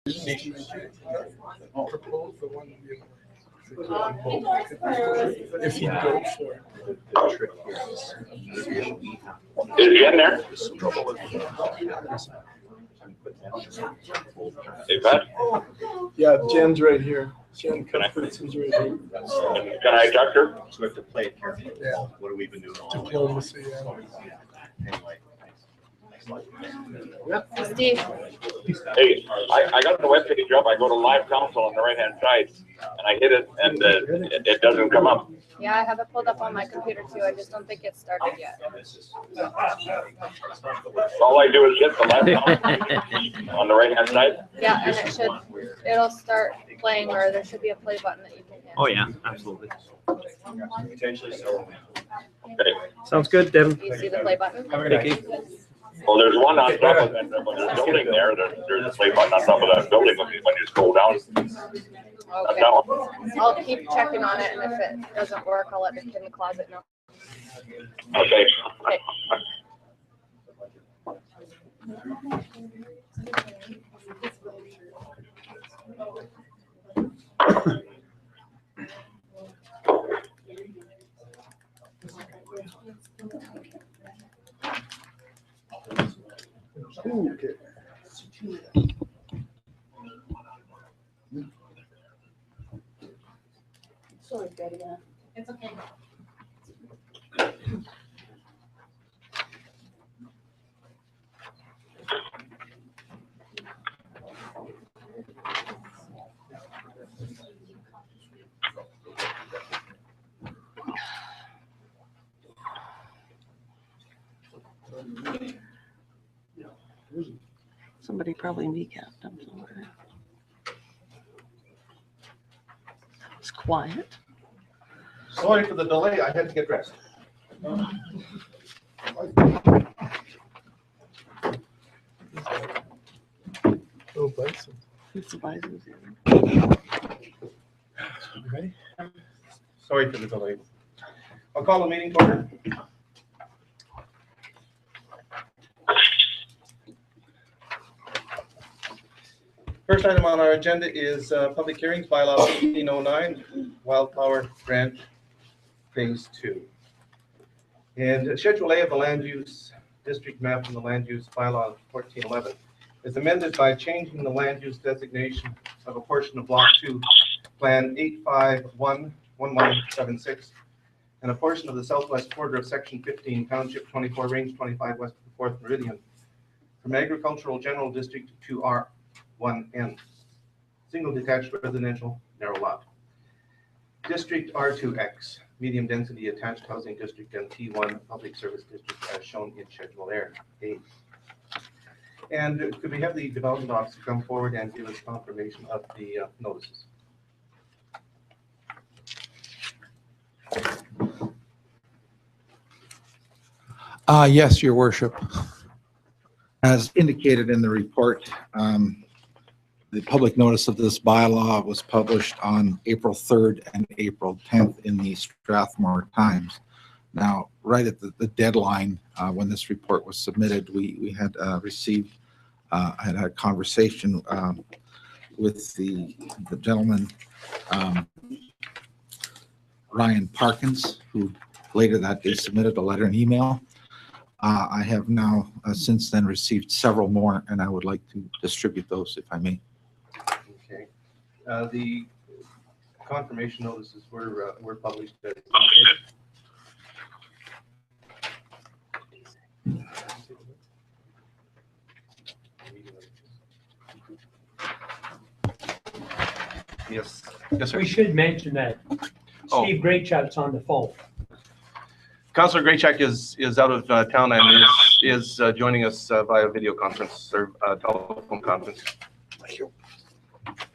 Propose the one if you go for it. Is Jen there? Hey, Pat? Yeah, Jen's right here. Jen Cuthbertson's right here. Can I talk to her? So we have to play it carefully. Yeah. What have we been doing all week? Diplomacy, yeah. Anyway. Steve. Hey, I got the webpage up. I go to live council on the right-hand side, and I hit it, and it doesn't come up. Yeah, I have it pulled up on my computer too. I just don't think it's started yet. All I do is hit the live council on the right-hand side. Yeah, and it'll start playing, or there should be a play button that you can hit. Oh yeah, absolutely. Potentially so. Okay. Sounds good, Devin. You see the play button? Thank you. Well, there's one on top of it. When there's a building there, there's a play button on top of that building when you scroll down. Okay. I'll keep checking on it, and if it doesn't work, I'll let the kid in the closet know. Okay. Okay. Okay. Sorry, Daddy. It's okay. Somebody probably kneecapped him somewhere. It's quiet. Sorry for the delay. I had to get dressed. Oh, bison. It's a bison here. You ready? Sorry for the delay. I'll call the meeting to order. First item on our agenda is public hearings, bylaw 1509, Wildflower Ranch Phase 2. And Schedule A of the land use district map in the land use bylaw 1411 is amended by changing the land use designation of a portion of Block 2, Plan 8511176, and a portion of the southwest quarter of Section 15, Township 24, Range 25, west of the 4th Meridian, from Agricultural General District to R1N, single detached residential narrow lot. District R2X, medium density attached housing district, and T1 public service district as shown in Schedule A. And could we have the development officer come forward and give us confirmation of the notices? Yes, Your Worship. As indicated in the report, the public notice of this bylaw was published on April 3rd and April 10th in the Strathmore Times. Now, right at the deadline when this report was submitted, we had received, I had a conversation with the gentleman, Ryan Parkins, who later that day submitted a letter and email. I have now since then received several more, and I would like to distribute those if I may. Okay. The confirmation notices were published. Yes. Yes, sir. We should mention that Oh. Steve Graychuk's on the phone. Councillor Graychuk is out of town and is joining us via video conference or telephone conference. Thank you. Thank you.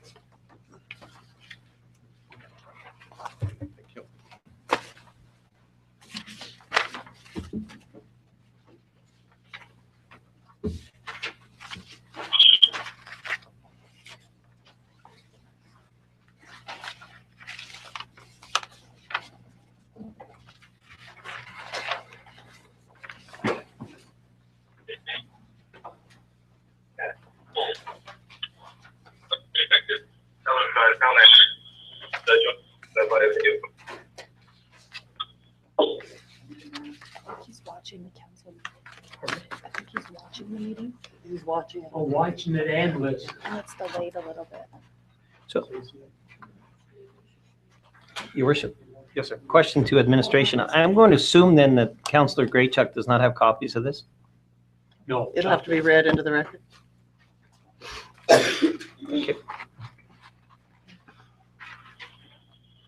watching it. Oh, watching it and listening. It's delayed a little bit. So, Your Worship, Yes, sir. question to administration. I'm going to assume then that Councillor Graychuck does not have copies of this? No. It'll have to be read into the record.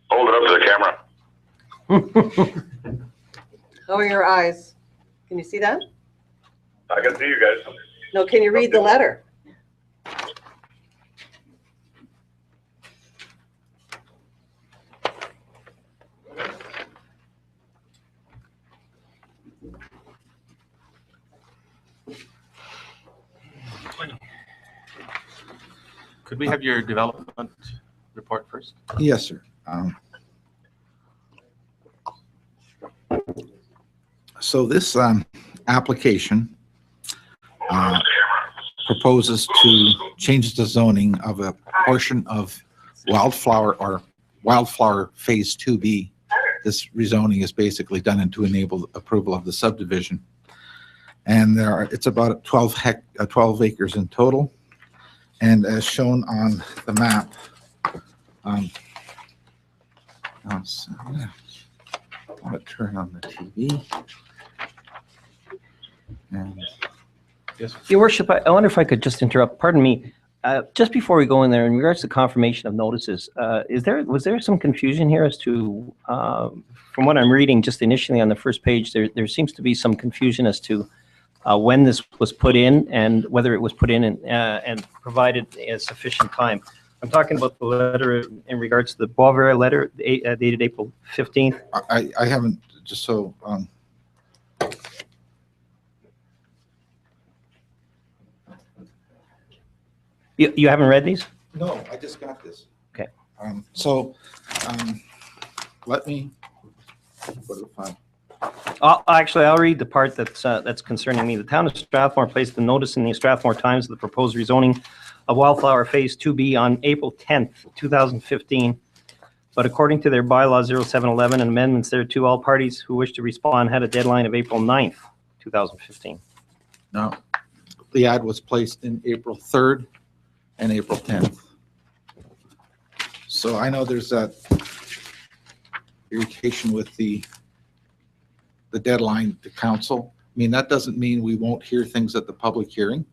Hold it up to the camera. How are your eyes? Can you see that? I can see you guys. No, can you read the letter? Could we have your development report first? Yes, sir. So this application proposes to change the zoning of a portion of Wildflower Phase 2B. This rezoning is basically done to enable approval of the subdivision. And it's about 12 acres in total. And as shown on the map, I'm going to turn on the TV. And Your Worship, I wonder if I could just interrupt, pardon me. Just before we go in there, in regards to confirmation of notices, was there some confusion here as to, from what I'm reading just initially on the first page, there seems to be some confusion as to when this was put in and whether it was put in and provided a sufficient time. I'm talking about the letter in regards to the Boisvert letter dated April 15th. I haven't, just so, You haven't read these? no, I just got this. Okay. Let me go to the file. I'll read the part that's concerning me. The town of Strathmore placed the notice in the Strathmore Times of the proposed rezoning of Wildflower Phase 2B on April 10th, 2015. But according to their bylaw 0711 and amendments thereto, all parties who wish to respond had a deadline of April 9th, 2015. No, the ad was placed in April 3rd and April 10th. So I know there's that irritation with the deadline to council. I mean, that doesn't mean we won't hear things at the public hearing.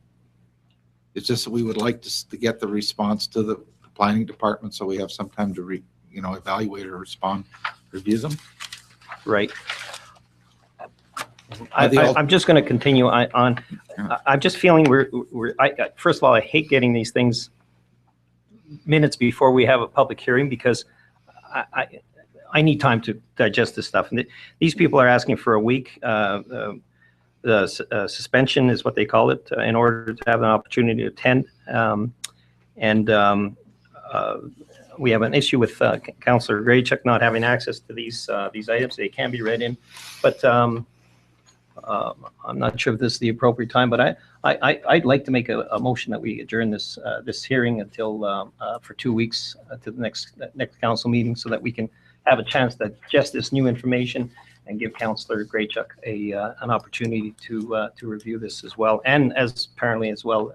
It's just that we would like to get the response to the planning department so we have some time to evaluate or respond, review them. Right. I'm just going to continue on. I'm just feeling first of all, I hate getting these things minutes before we have a public hearing because I need time to digest this stuff. And these people are asking for a week. The suspension is what they call it in order to have an opportunity to attend. We have an issue with Councillor Graychuck not having access to these items. They can be read in, but I'm not sure if this is the appropriate time. But I'd like to make a motion that we adjourn this hearing until for 2 weeks to the next council meeting, so that we can have a chance to digest this new information and give Councillor Graychuck an opportunity to review this as well, and apparently as well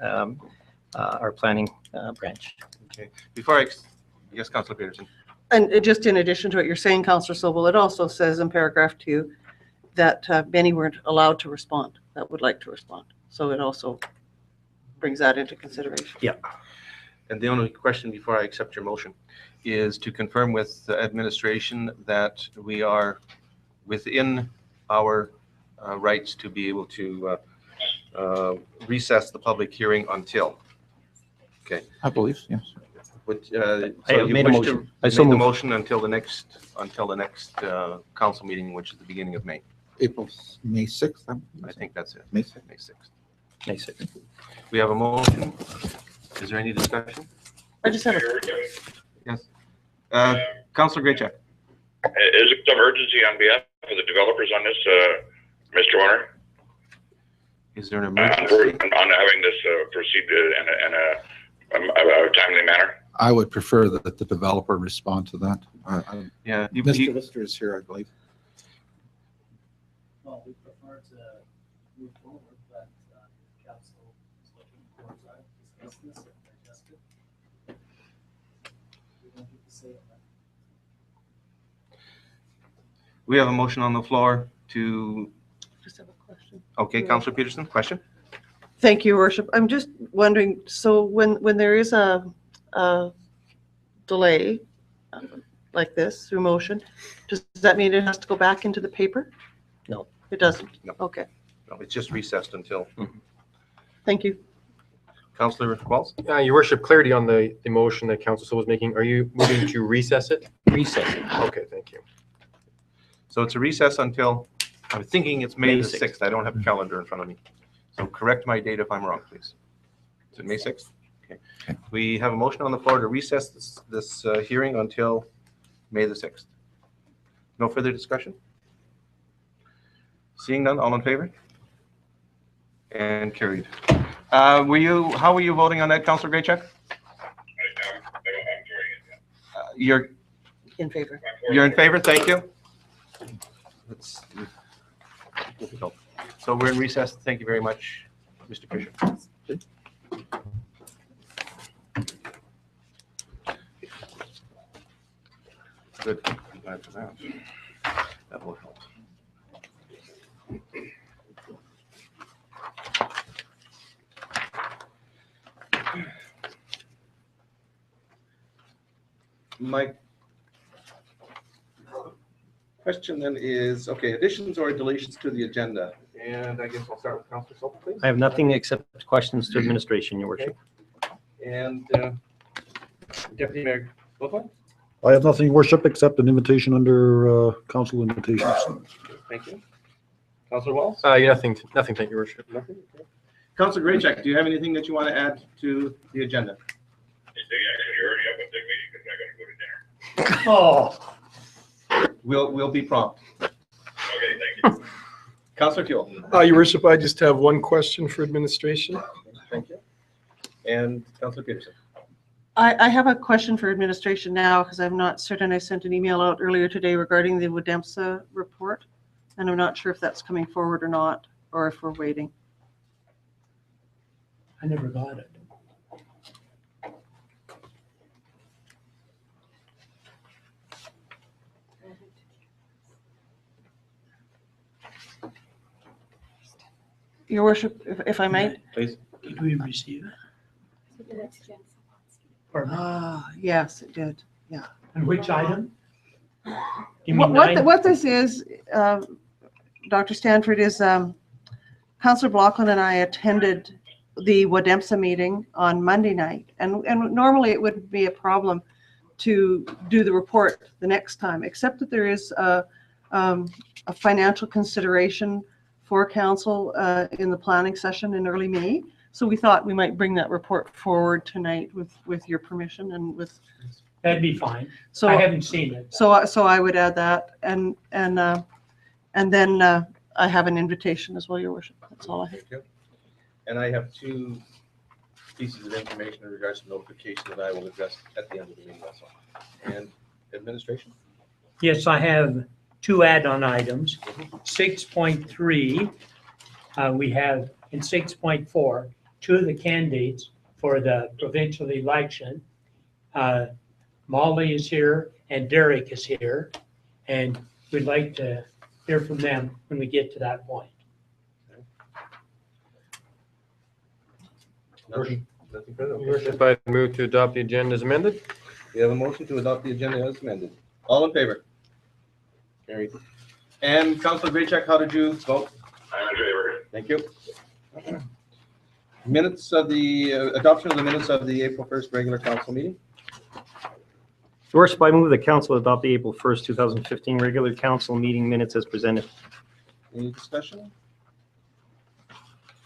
our planning branch. Okay. Before yes, Councillor Peterson. And just in addition to what you're saying, Councillor Sobel, it also says in paragraph 2 that many weren't allowed to respond, that would like to respond. So it also brings that into consideration. Yeah. And the only question before I accept your motion is to confirm with the administration that we are within our rights to be able to recess the public hearing until. Okay. I believe, yes. I made a motion. I so made the moved. motion until the next council meeting, which is the beginning of May. May 6th. I think that's it. May 6th. May 6th. May 6th. We have a motion. Is there any discussion? I just had a, Yes. Councillor Graychuck. Is there some urgency on behalf of the developers on this, Mr. Warner? Is there an On emergency? having this proceed in a timely manner? I would prefer that the developer respond to that. Yeah. Mr. Lister is here, I believe. Well, we prefer to move forward, but council is looking We have a motion on the floor to, Just have a question. okay, Councillor Peterson, question? Thank you, Your Worship. I'm just wondering, so when there is a delay like this through motion, does that mean it has to go back into the paper? No. It doesn't? No. Okay, No, it's just recessed until. thank you. Councillor Walz? Your worship, clarity on the motion that Council Sol was making. Are you moving to recess it? Recess. Okay, thank you. So it's a recess until, I'm thinking it's May May the 6th. 6th. I don't have a calendar in front of me. So correct my date if I'm wrong, please. Is it May 6th? Okay. We have a motion on the floor to recess this hearing until May the 6th. No further discussion? Seeing none, all in favor? And carried. How were you voting on that, Councillor Graycheck? You're in favor, thank you. It's difficult. So we're in recess. Thank you very much, Mr. Fisher. Good. I'm glad for that. That will help. My question then is, okay, additions or deletions to the agenda? And I guess I'll start with Councilor Soper, please. I have nothing except questions to administration, Your Worship. And Deputy Mayor Loveland? I have nothing, Your Worship, except an invitation under council invitations. Thank you. Councilor Walz? Nothing, thank you, Your worship. Nothing? Okay. Councilor Graycheck, do you have anything that you want to add to the agenda? Oh, We'll be prompt. Okay, thank you. Councilor Kuehl? Your worship, I just have one question for administration. Thank you. And Councilor Peterson? I have a question for administration now because I'm not certain. I sent an email out earlier today regarding the Wademsa report, and I'm not sure if that's coming forward or not, or if we're waiting. I never got it. Your Worship, if I might? Please. Did we receive it? Pardon me? Yes, it did. And which item? You mean nine? What this is, Dr. Stanford, is Councillor Blockland and I attended the Wademsa meeting on Monday night. And normally it wouldn't be a problem to do the report the next time, except that there is a financial consideration for council in the planning session in early May. So we thought we might bring that report forward tonight with your permission and with. That'd be fine. So I haven't seen it. So I would add that, and then I have an invitation as well, Your Worship. That's all I have. Thank you. And I have two pieces of information in regards to notification that I will address at the end of the meeting also. And administration? Yes, I have two add-on items. 6.3, we have in 6.4, two of the candidates for the provincial election. Molly is here and Derek is here, and we'd like to hear from them when we get to that point. Nothing further? Your worship, I move to adopt the agenda as amended. We have a motion to adopt the agenda as amended. All in favor? Carried. And Councilor Graycheck, how did you vote? I'm in favor. Thank you. Minutes of the, adoption of the minutes of the April 1st regular council meeting. Your Worship, I move the council adopt the April 1st, 2015 regular council meeting minutes as presented. Any discussion?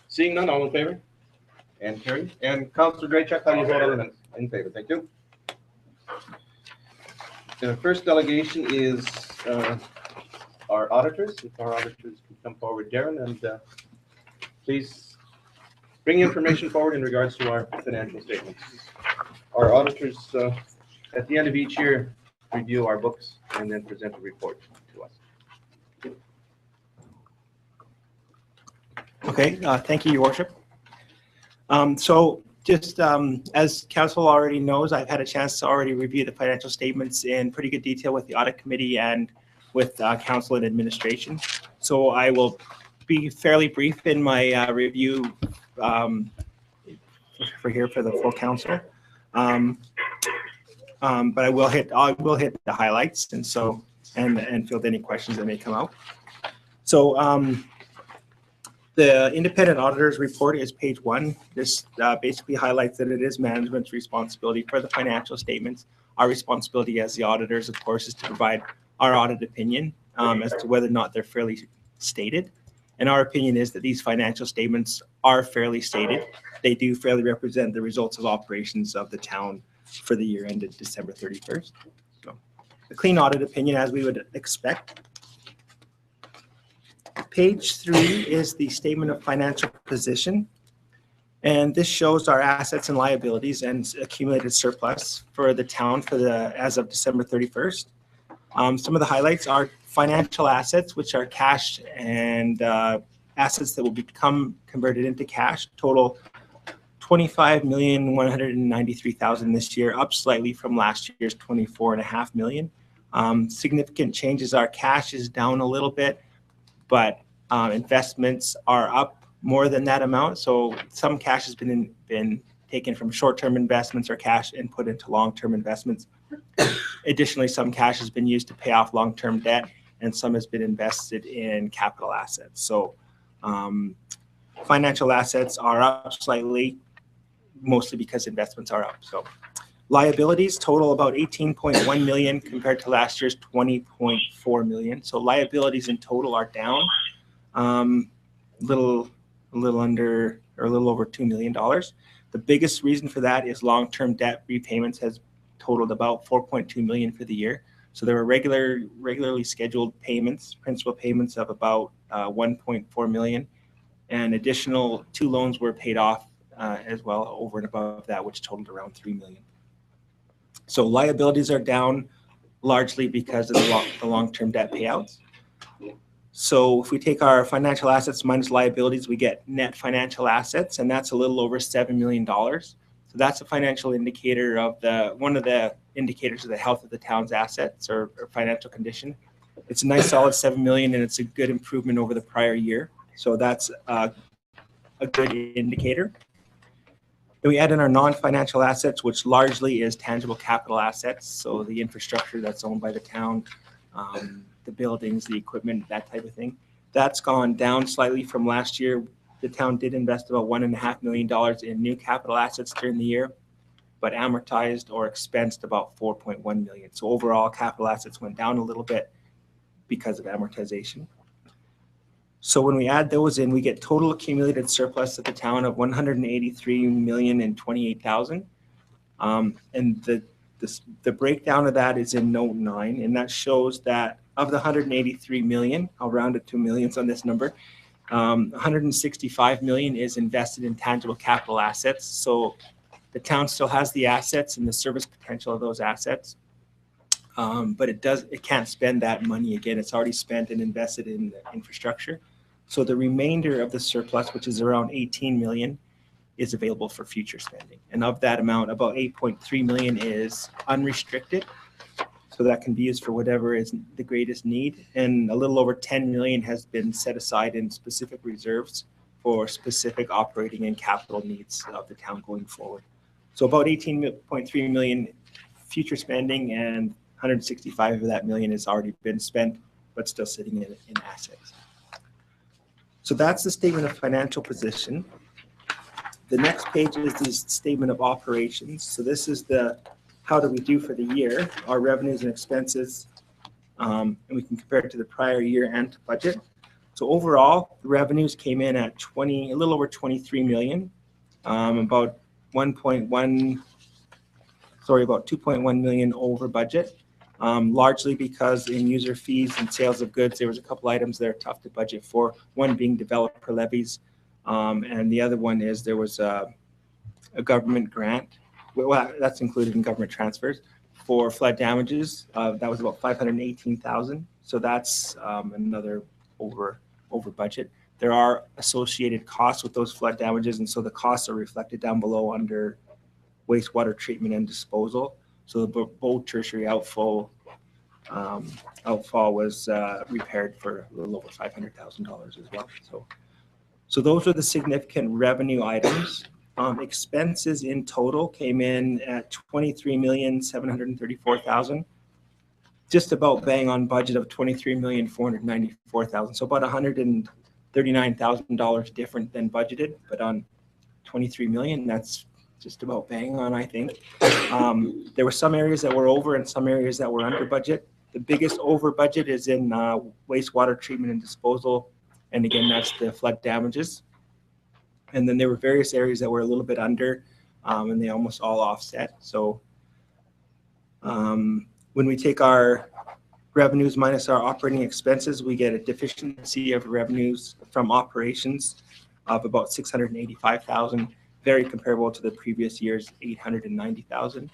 Seeing none, all in favor? And carried. And Councilor Graycheck, how do you vote on the minutes? In favor, thank you. The first delegation is our auditors. If our auditors can come forward, Darren, and please bring information forward in regards to our financial statements. Our auditors, at the end of each year, review our books and then present a report to us. Okay, thank you, Your Worship. So Just as council already knows, I've had a chance to already review the financial statements in pretty good detail with the audit committee and with council and administration. So I will be fairly brief in my review for the full council. But I will hit the highlights and field any questions that may come out. So the independent auditor's report is page 1. This basically highlights that it is management's responsibility for the financial statements. Our responsibility as the auditors, of course, is to provide our audit opinion as to whether or not they're fairly stated. And our opinion is that these financial statements are fairly stated. They do fairly represent the results of operations of the town for the year ended December 31st. So a clean audit opinion as we would expect. Page 3 is the statement of financial position. And this shows our assets and liabilities and accumulated surplus for the town as of December 31st. Some of the highlights are financial assets, which are cash and assets that will become converted into cash, total $25,193,000 this year, up slightly from last year's $24.5 million. Significant changes are cash is down a little bit, but investments are up more than that amount. So some cash has been taken from short-term investments or cash and put into long-term investments. Additionally, some cash has been used to pay off long-term debt, and some has been invested in capital assets. So financial assets are up slightly, mostly because investments are up. So liabilities total about 18.1 million compared to last year's 20.4 million. So liabilities in total are down a little under or a little over $2 million. The biggest reason for that is long-term debt repayments has totaled about 4.2 million for the year. So there were regularly scheduled payments, principal payments of about 1.4 million, and additional 2 loans were paid off as well over and above that, which totaled around 3 million. So liabilities are down largely because of the long-term debt payouts. So if we take our financial assets minus liabilities, we get net financial assets, and that's a little over $7 million. So that's a financial indicator of one of the indicators of the health of the town's assets or financial condition. It's a nice solid 7 million, and it's a good improvement over the prior year. So that's a good indicator. And we add in our non-financial assets, which largely is tangible capital assets. So the infrastructure that's owned by the town, the buildings, the equipment, that type of thing. That's gone down slightly from last year. The town did invest about $1.5 million in new capital assets during the year, but amortized or expensed about 4.1 million. So overall capital assets went down a little bit because of amortization. So when we add those in, we get total accumulated surplus of the town of 183,028,000. And the breakdown of that is in note 9, and that shows that of the 183 million, I'll round it to millions on this number, 165 million is invested in tangible capital assets. So the town still has the assets and the service potential of those assets, but it can't spend that money again. It's already spent and invested in the infrastructure. So the remainder of the surplus, which is around 18 million, is available for future spending. And of that amount, about 8.3 million is unrestricted. So that can be used for whatever is the greatest need. And a little over 10 million has been set aside in specific reserves for specific operating and capital needs of the town going forward. So about 18.3 million future spending, and 165 of that million has already been spent, but still sitting in assets. So that's the statement of financial position. The next page is the statement of operations. So this is the how do we do for the year, our revenues and expenses, and we can compare it to the prior year and to budget. So overall, the revenues came in at a little over 23 million, about 2.1 million over budget, largely because in user fees and sales of goods, there was a couple items that are tough to budget for, one being developer levies, and the other one is there was a government grant. Well, that's included in government transfers for flood damages. That was about 518,000. So that's another over budget. there are associated costs with those flood damages, and so the costs are reflected down below under wastewater treatment and disposal. So the both tertiary outfall was repaired for a little over $500,000 as well. So those are the significant revenue items. Expenses in total came in at $23,734,000, just about bang on budget of $23,494,000. So about $139,000 different than budgeted, but on 23 million, that's just about bang on, I think. There were some areas that were over and some areas that were under budget. The biggest over budget is in wastewater treatment and disposal. And again, that's the flood damages. And then there were various areas that were a little bit under, and they almost all offset. So when we take our revenues minus our operating expenses, we get a deficiency of revenues from operations of about $685,000, very comparable to the previous year's $890,000.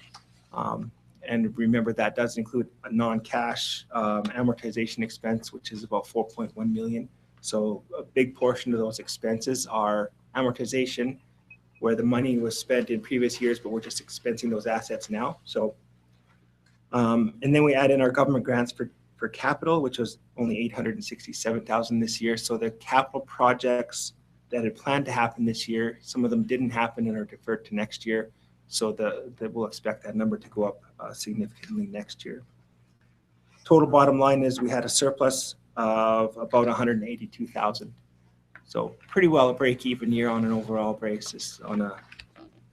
And remember, that does include a non-cash amortization expense, which is about $4.1 million. So a big portion of those expenses are amortization, where the money was spent in previous years, but we're just expensing those assets now. So, and then we add in our government grants for capital, which was only $867,000 this year. So the capital projects that had planned to happen this year, some of them didn't happen and are deferred to next year. So we'll expect that number to go up significantly next year. Total bottom line is we had a surplus of about $182,000. So pretty well a break-even year on an overall basis on a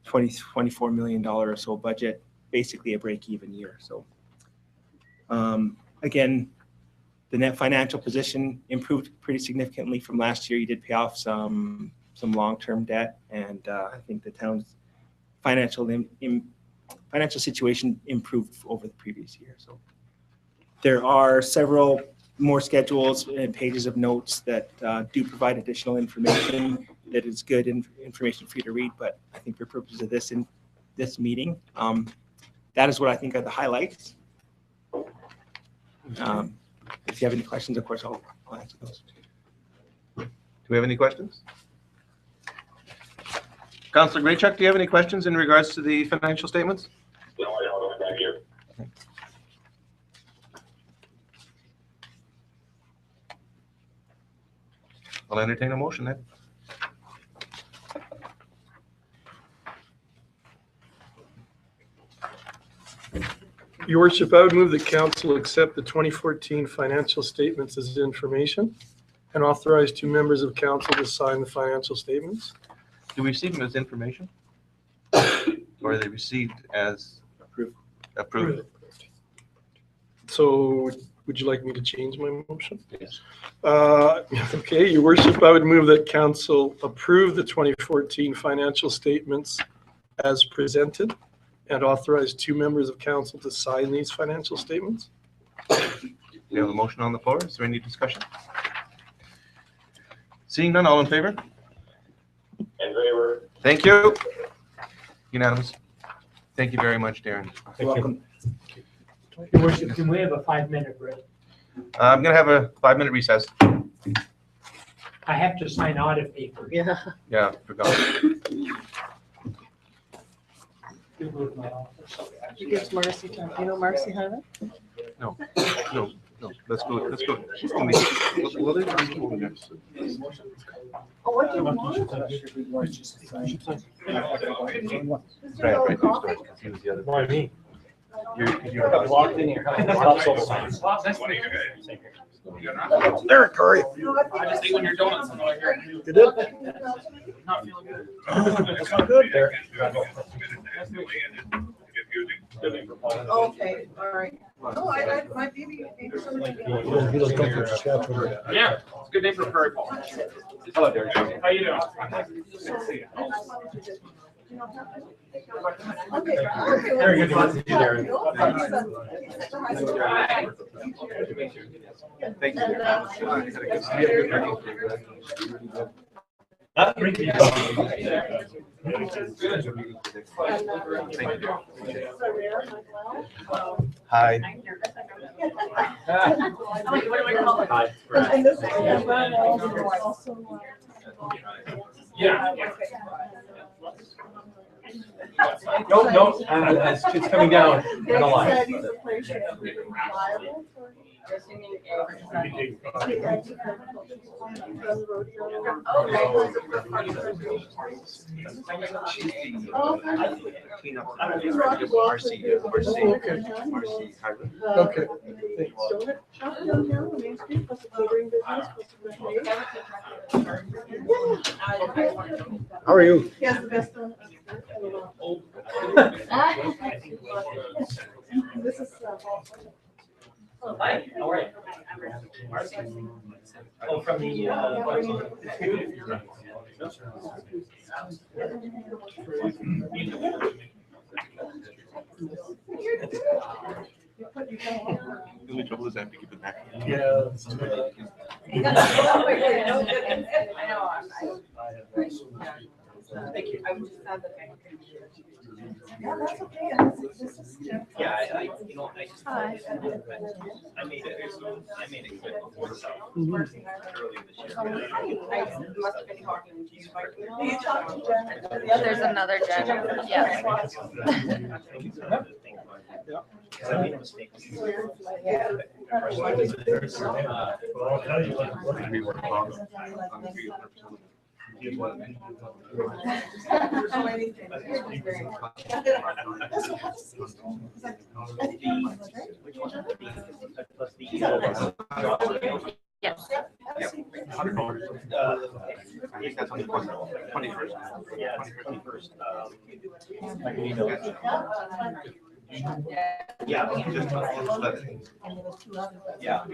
$24 million or so budget, basically a break-even year. So again, the net financial position improved pretty significantly from last year. You did pay off some long-term debt, and I think the town's financial situation improved over the previous year. So there are several more schedules and pages of notes that do provide additional information that is good information for you to read, but I think for purposes of this meeting, that is what I think are the highlights. If you have any questions, of course, I'll answer those. Do we have any questions? Councilor Graychuk, do you have any questions in regards to the financial statements? No, I don't. Thank you. I'll entertain a motion then. Your worship, I would move that council accept the 2014 financial statements as information and authorize 2 members of council to sign the financial statements. Do we receive them as information? Or are they received as approved? So would you like me to change my motion? Yes. Okay, your worship, I would move that council approve the 2014 financial statements as presented and authorize 2 members of council to sign these financial statements. We have a motion on the floor. Is there any discussion? Seeing none, all in favor? In favor. Thank you. Unanimous. Thank you very much, Darren. You're welcome. Your worship, can we have a 5-minute break? I'm going to have a 5-minute recess. I have to sign audit papers. Yeah. Yeah, forgot. It gives Marcy time. You know Marcy Hyman? No. Let's go. She's going to be. Well, Oh, what do you want? Why me? You're locked in here. There, Corey. I just think when you're donuts, I'm like, You did? not feeling good. That's not good there. Okay, all right. No, my baby. Yeah, it's a good day for a prairie ball. Hello, Derek. How you doing? Very good to see you there. Thank you. That brings me Hi. What do I call it? Hi. And this is also. Yeah. No, it's coming down. They I don't lie. said he's a place that's really reliable for. Okay. Donut shop downtown on Main Street, plus a catering business, plus a restaurant. How are you? He has the best donuts. This is. Hi, how are you? Oh, from the, The only trouble is I have to keep it back. Yeah. Thank you. Yeah, that's okay. This is. Yeah, you know, I just, I made it good before, so. Earlier this year. There's another Jen, yes. Because I made a mistake. Yes. I think that's on the 21st. Yeah, 21st. Yeah. Yeah.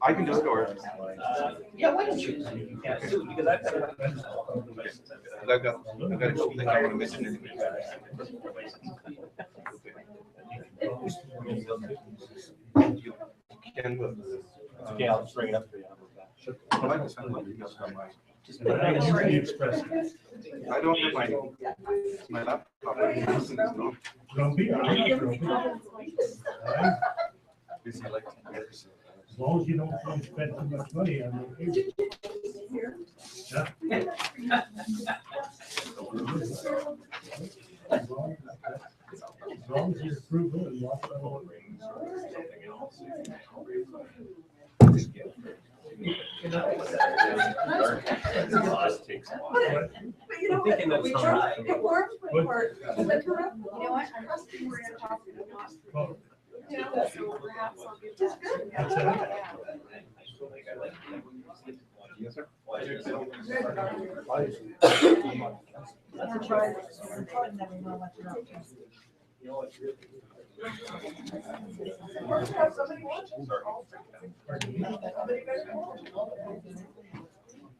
I can do it, or Yeah, why don't you? Yeah, so, because I've got. I've got a couple things I want to mention. You can, Okay, I'll just bring it up for you. I like to send my details on my. Just put it on the screen. I don't have my laptop. This is not. Busy like this. As long as you don't spend too much money on it. As long as you approve it, you also. But you know, we trust, it works when we're, is that correct? You know what? I trust you were in talk and not. Yeah, so perhaps I'll give that. That's it. Yes, sir.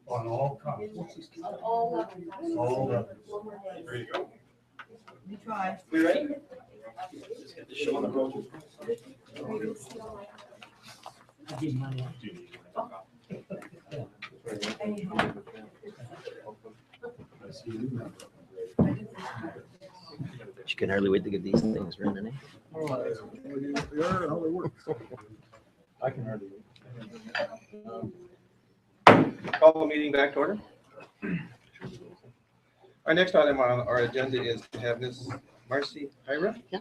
On all copies. All of them. There you go. We tried. We ready? Just get the show on the road. She can hardly wait to get these things running, eh? I can hardly. Call the meeting back to order. Our next item on our agenda is to have Ms. Marcy Hyra. Yeah.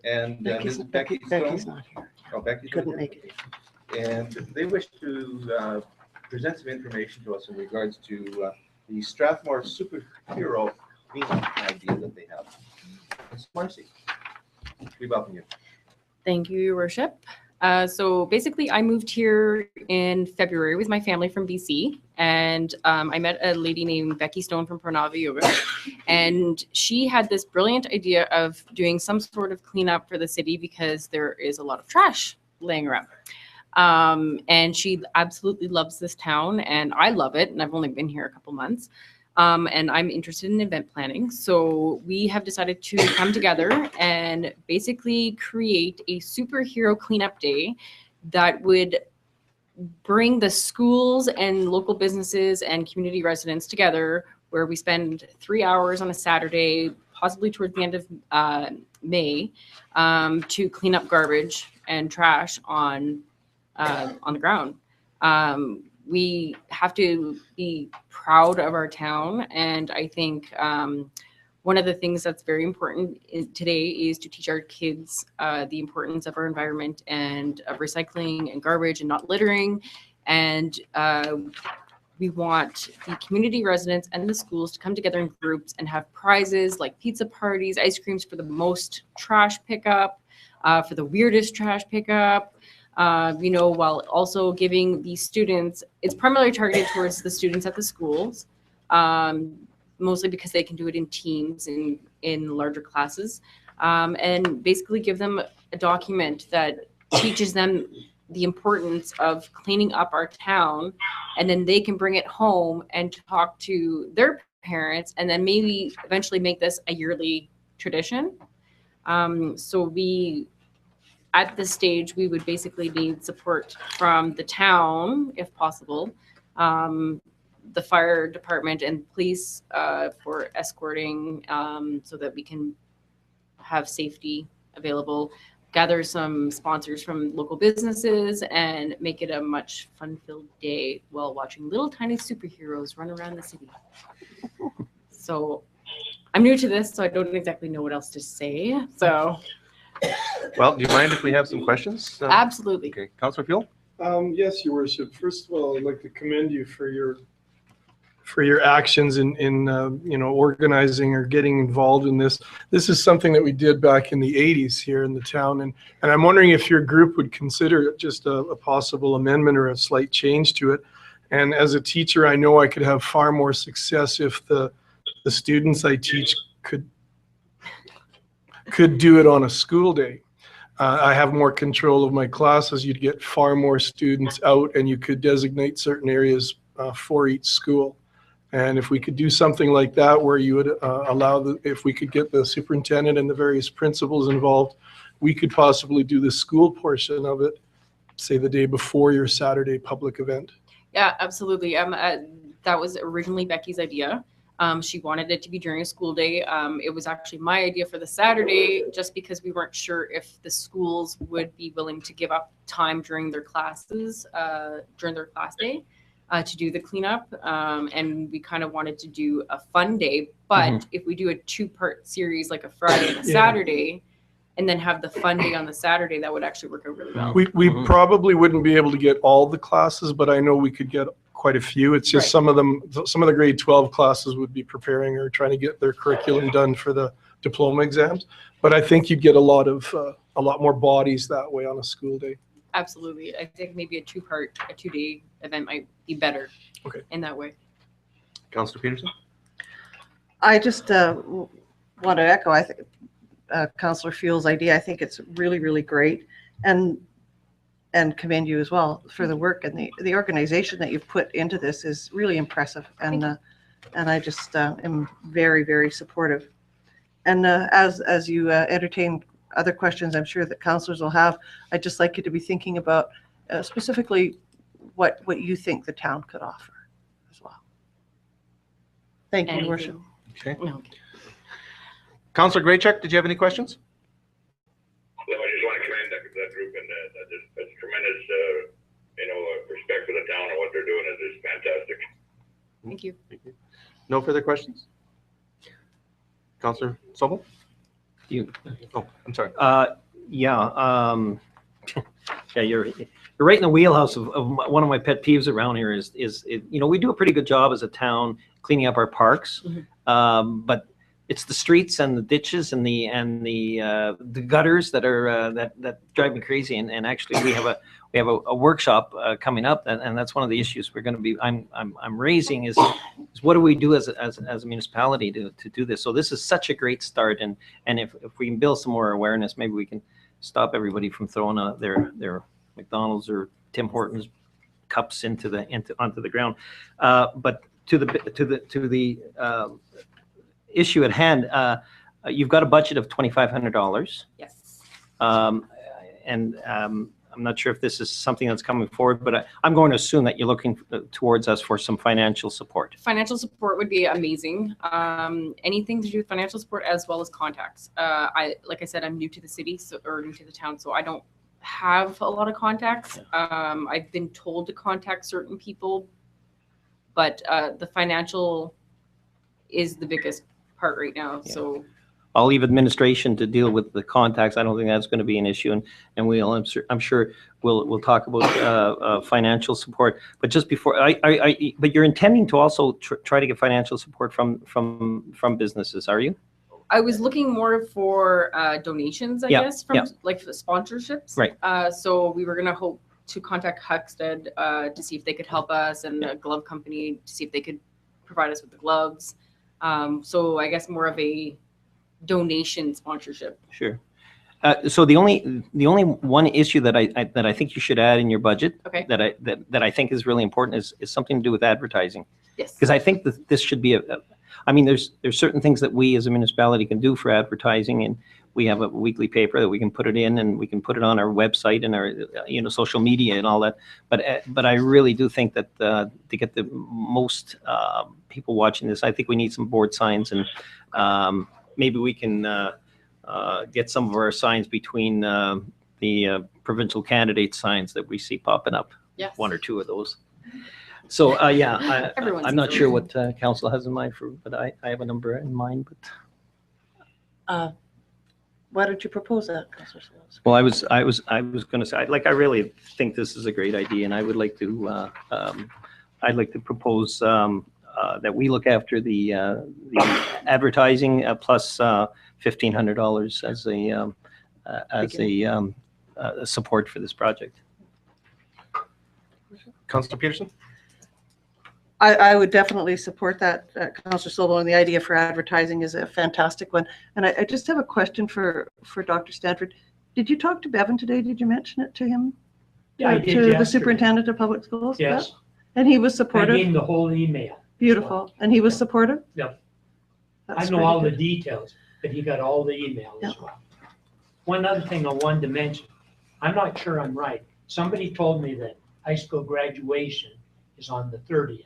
And Ms. Becky Becky's Stone. not here. Oh, Becky. Couldn't make it. And they wish to present some information to us in regards to the Strathmore superhero cleanup idea that they have. Ms. Marcy, we welcome you. Thank you, Your Worship. So basically, I moved here in February with my family from BC, and I met a lady named Becky Stone from Pornavio, and she had this brilliant idea of doing some sort of cleanup for the city because there is a lot of trash laying around. And she absolutely loves this town, and I love it, and I've only been here a couple months. And I'm interested in event planning. So we have decided to come together and basically create a superhero cleanup day that would bring the schools and local businesses and community residents together, where we spend 3 hours on a Saturday, possibly towards the end of May, to clean up garbage and trash on on the ground. We have to be proud of our town, and I think one of the things that's very important today is to teach our kids the importance of our environment and of recycling and garbage and not littering. And we want the community residents and the schools to come together in groups and have prizes like pizza parties, ice creams for the most trash pickup, for the weirdest trash pickup, while also giving the students, it's primarily targeted towards the students at the schools, mostly because they can do it in teams in larger classes, and basically give them a document that teaches them the importance of cleaning up our town, and then they can bring it home and talk to their parents, and then maybe eventually make this a yearly tradition. At this stage, we would basically need support from the town, if possible, the fire department and police for escorting, so that we can have safety available, gather some sponsors from local businesses, and make it a much fun-filled day while watching little tiny superheroes run around the city. So I'm new to this, so I don't exactly know what else to say. So. Well, do you mind if we have some questions? Absolutely. Okay, Councillor Fuel? Yes, Your Worship. First of all, I'd like to commend you for your actions in organizing or getting involved in this. This is something that we did back in the 80s here in the town, and I'm wondering if your group would consider just a possible amendment or a slight change to it. And as a teacher, I know I could have far more success if the students I teach could do it on a school day. I have more control of my classes. You'd get far more students out, and you could designate certain areas for each school. And if we could do something like that, where you would if we could get the superintendent and the various principals involved, we could possibly do the school portion of it, say the day before your Saturday public event. Yeah, absolutely. That was originally Becky's idea. She wanted it to be during a school day. It was actually my idea for the Saturday, just because we weren't sure if the schools would be willing to give up time during their classes, during their class day, to do the cleanup. And we kind of wanted to do a fun day. But if we do a 2-part series, like a Friday and a Saturday, and then have the fun day on the Saturday, that would actually work out really well. We probably wouldn't be able to get all the classes, but I know we could get quite a few. It's just some of the grade 12 classes would be preparing or trying to get their curriculum done for the diploma exams. But I think you'd get a lot more bodies that way on a school day. Absolutely. I think maybe a 2-day event might be better in that way. Councillor Peterson? I just want to echo, I think, Councillor Fuel's idea. I think it's really, really great, and commend you as well for the work, and the organization that you've put into this is really impressive, and I just am very, very supportive. And as you entertain other questions I'm sure that councillors will have, I'd just like you to be thinking about specifically what you think the town could offer as well. Thank you, Your Worship. Okay. No. Councillor Graycheck, did you have any questions? I just want to commend that group, and that's tremendous, respect for the town and what they're doing is fantastic. Thank you. No further questions? Councillor Sobel? Oh, I'm sorry. Yeah, you're right in the wheelhouse of one of my pet peeves around here is we do a pretty good job as a town cleaning up our parks, but it's the streets and the ditches and the gutters that are that drive me crazy. And actually, we have a workshop coming up, and that's one of the issues we're going to be I'm raising is what do we do as a municipality to do this? So this is such a great start, and if we can build some more awareness, maybe we can stop everybody from throwing their McDonald's or Tim Hortons cups onto the ground. But to the issue at hand, you've got a budget of $2,500. Yes. I'm not sure if this is something that's coming forward, but I'm going to assume that you're looking towards us for some financial support. Financial support would be amazing. Anything to do with financial support as well as contacts. Like I said, I'm new to the city or new to the town, so I don't have a lot of contacts. I've been told to contact certain people, but the financial is the biggest part right now. Yeah. So I'll leave administration to deal with the contacts. I don't think that's going to be an issue, and I'm sure we'll talk about financial support. But just before, but you're intending to also try to get financial support from businesses, are you? I was looking more for donations, I guess, from like for sponsorships. Right. So we were gonna hope to contact Huckstead to see if they could help us, and a glove company to see if they could provide us with the gloves. So I guess more of a donation sponsorship. Sure. So the only one issue that I think you should add in your budget, Okay. that I think is really important is something to do with advertising. Yes. Because I think that this should be I mean, there's certain things that we as a municipality can do for advertising, and we have a weekly paper that we can put it in, and we can put it on our website and our social media and all that. But I really do think that to get the most people watching this, I think we need some board signs, and maybe we can get some of our signs between the provincial candidate signs that we see popping up. Yes. One or two of those. So, Everyone's I'm not so- sure what council has in mind but I have a number in mind, but. Why don't you propose that, Councillor Solis? Well, I was going to say, I really think this is a great idea, and I would like to, I'd like to propose that we look after the advertising plus $1,500 as a support for this project. Councillor Peterson? I would definitely support that, Councillor Sobel, and the idea for advertising is a fantastic one. And I just have a question for Dr. Stanford. Did you talk to Bevan today? Did you mention it to him? Yeah, I did To the yesterday. superintendent of public schools? Yes. Yeah? And he was I supportive? gave him the whole email. Beautiful. And he was supportive? Yep. That's I know pretty all the good. details, but he got all the email as well. One other thing I wanted to mention, I'm not sure I'm right. Somebody told me that high school graduation is on the 30th.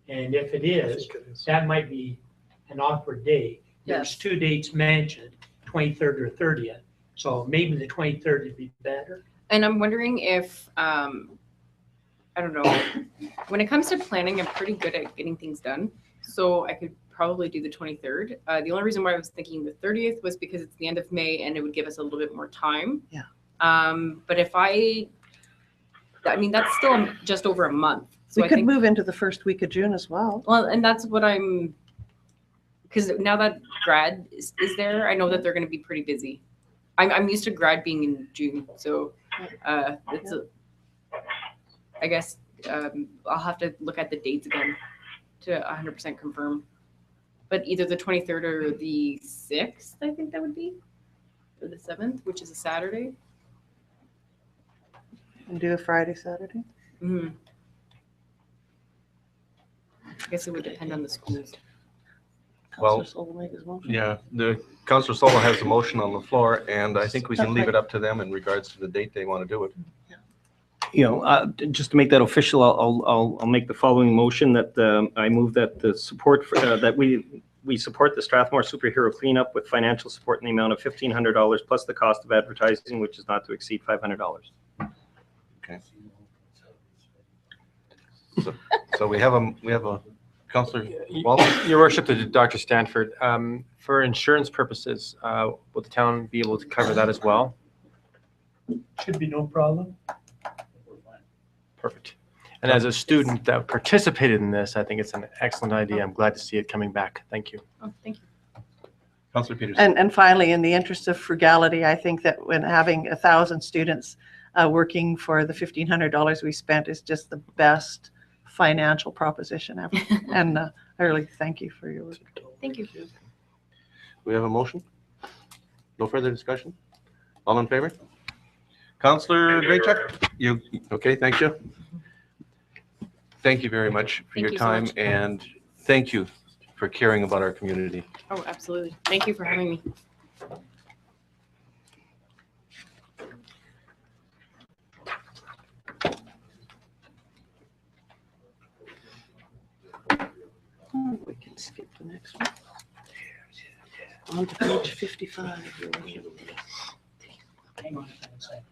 And if it is, that might be an awkward day. There's Yes. 2 dates mentioned, 23rd or 30th. So maybe the 23rd would be better. And I'm wondering if, I don't know, when it comes to planning, I'm pretty good at getting things done. So I could probably do the 23rd. The only reason why I was thinking the 30th was because it's the end of May and it would give us a little bit more time. Yeah. But if I mean, that's still just over a month. So We I could think, move into the first week of June as well. well, and that's what because now that grad is there, I know that they're going to be pretty busy. I'm used to grad being in June, so it's I guess I'll have to look at the dates again to 100% confirm. But either the 23rd or the 6th, I think that would be, or the 7th, which is a Saturday. And do a Friday, Saturday. Mm-hmm. I guess it would depend on the schools. Well, Councillor Sobel make his motion. Yeah, the Councillor Sobel has the motion on the floor, and I think we can leave it up to them in regards to the date they want to do it. Just to make that official, I'll make the following motion that I move that the support for, that we support the Strathmore superhero cleanup with financial support in the amount of $1,500 plus the cost of advertising, which is not to exceed $500. Okay. So we have a Councillor Walton? Your worship, to Dr. Stanford, for insurance purposes, will the town be able to cover that as well? Should be no problem. Perfect. And as a student that participated in this, I think it's an excellent idea. I'm glad to see it coming back. Thank you. Oh, thank you. Councillor Peterson? And finally, in the interest of frugality, I think that when having 1,000 students working for the $1,500 we spent is just the best financial proposition ever. And I really thank you for your work. Thank you. We have a motion? No further discussion? All in favor? Councillor Graychuk? You, okay, thank you. Thank you very much for Thank your you so time, much. and thank you for caring about our community. Oh, absolutely. Thank you for having me. We can skip the next one. On to page 55. Hang on a second.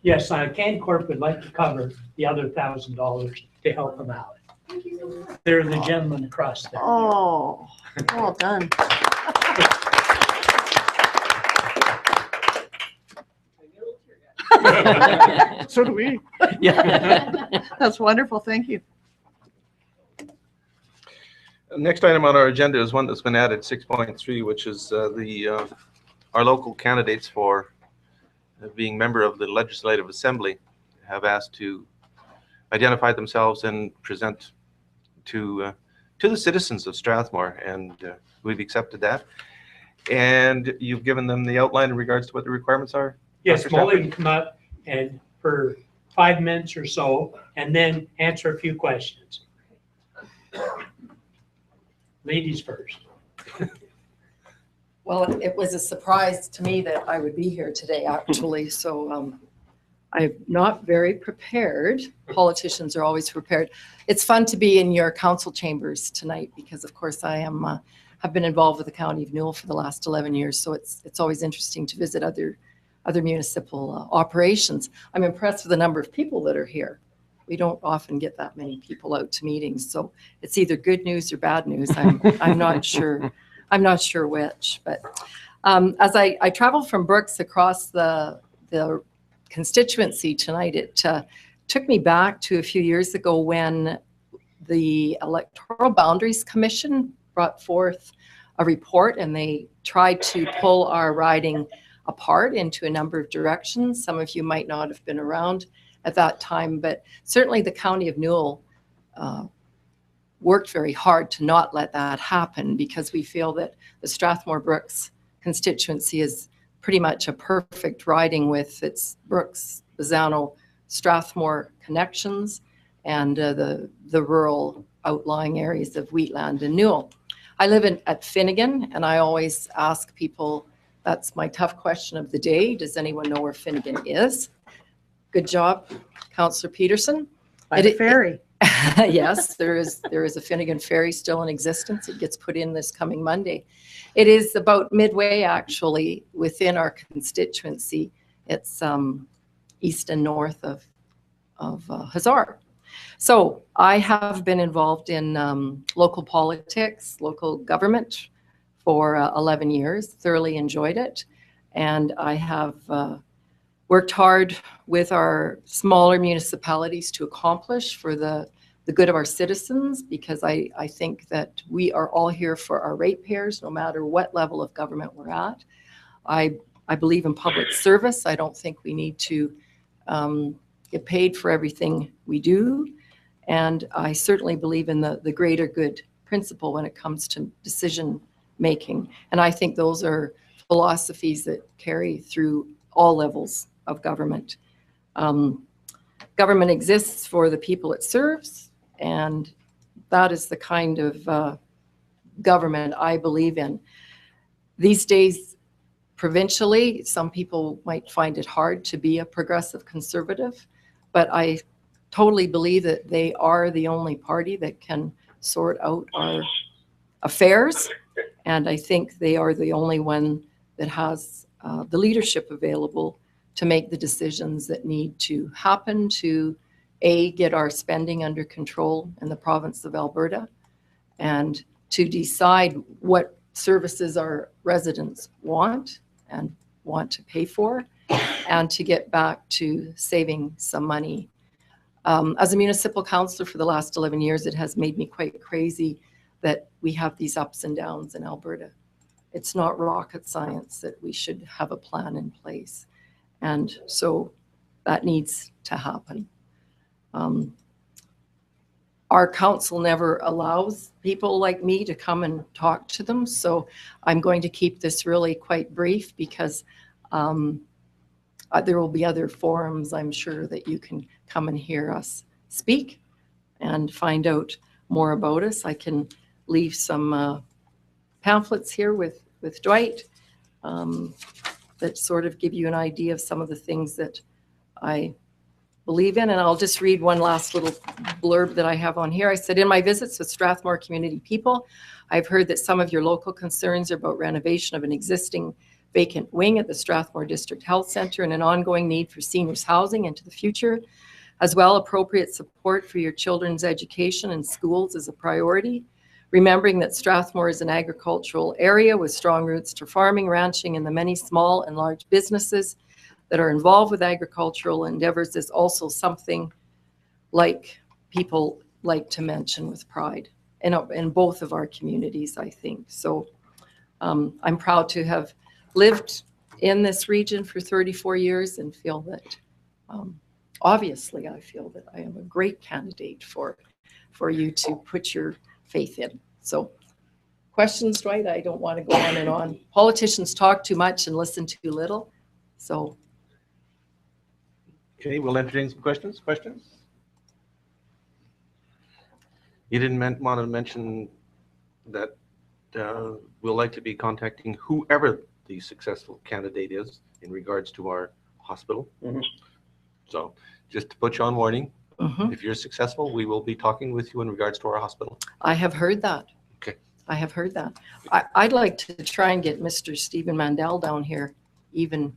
Yes, CanCorp would like to cover the other $1,000 to help them out. They're the gentleman across there. Oh, well done. So do we. Yeah. That's wonderful. Thank you. Next item on our agenda is one that's been added, 6.3, which is our local candidates for being member of the Legislative Assembly have asked to identify themselves and present to the citizens of Strathmore, and we've accepted that. And you've given them the outline in regards to what the requirements are? Yes, Dr. Molly Stafford? can come up and for 5 minutes or so, and then answer a few questions. Ladies first. Well, it was a surprise to me that I would be here today, actually. So I'm not very prepared. Politicians are always prepared. It's fun to be in your council chambers tonight because, of course, I am have been involved with the County of Newell for the last 11 years. So it's always interesting to visit other municipal operations. I'm impressed with the number of people that are here. We don't often get that many people out to meetings, so it's either good news or bad news. I'm not sure. I'm not sure which. But as I travel from Brooks across the constituency tonight, it took me back to a few years ago when the Electoral Boundaries Commission brought forth a report, and they tried to pull our riding apart into a number of directions. Some of you might not have been around at that time, but certainly the County of Newell worked very hard to not let that happen, because we feel that the Strathmore Brooks constituency is pretty much a perfect riding with its Brooks, Bazzano, Strathmore connections, and the rural outlying areas of Wheatland and Newell. I live at Finnegan, and I always ask people, that's my tough question of the day, does anyone know where Finnegan is? Good job, Councillor Peterson. By the ferry. Yes, there is a Finnegan ferry still in existence. It gets put in this coming Monday. It is about midway, actually, within our constituency. It's east and north of Hazard. So I have been involved in local politics, local government for 11 years, thoroughly enjoyed it. And I have worked hard with our smaller municipalities to accomplish for the good of our citizens, because I think that we are all here for our ratepayers, no matter what level of government we're at. I believe in public service. I don't think we need to get paid for everything we do. And I certainly believe in the greater good principle when it comes to decision making. And I think those are philosophies that carry through all levels of government. Government exists for the people it serves, and that is the kind of government I believe in. These days, provincially, some people might find it hard to be a progressive conservative, but I totally believe that they are the only party that can sort out our affairs, and I think they are the only one that has the leadership available to make the decisions that need to happen to get our spending under control in the province of Alberta, and to decide what services our residents want and want to pay for, and to get back to saving some money. As a municipal councillor for the last 11 years, it has made me quite crazy that we have these ups and downs in Alberta. It's not rocket science that we should have a plan in place. And so that needs to happen. Our council never allows people like me to come and talk to them. So I'm going to keep this really quite brief, because there will be other forums, I'm sure, that you can come and hear us speak and find out more about us. I can leave some pamphlets here with Dwight that sort of give you an idea of some of the things that I believe in. And I'll just read one last little blurb that I have on here. I said, in my visits with Strathmore community people, I've heard that some of your local concerns are about renovation of an existing vacant wing at the Strathmore District Health Center and an ongoing need for seniors housing into the future. As well, appropriate support for your children's education and schools is a priority. Remembering that Strathmore is an agricultural area with strong roots to farming, ranching, and the many small and large businesses that are involved with agricultural endeavors is also something like people like to mention with pride in both of our communities, I think. So I'm proud to have lived in this region for 34 years and feel that, obviously, I feel that I am a great candidate for you to put your faith in. So questions, Dwight? I don't want to go on and on. Politicians talk too much and listen too little. So. Okay, we'll entertain some questions. You didn't want to mention that we'll like to be contacting whoever the successful candidate is in regards to our hospital. So just to put you on warning, if you're successful, we will be talking with you in regards to our hospital. I have heard that. Okay. I have heard that. I'd like to try and get Mr. Stephen Mandel down here even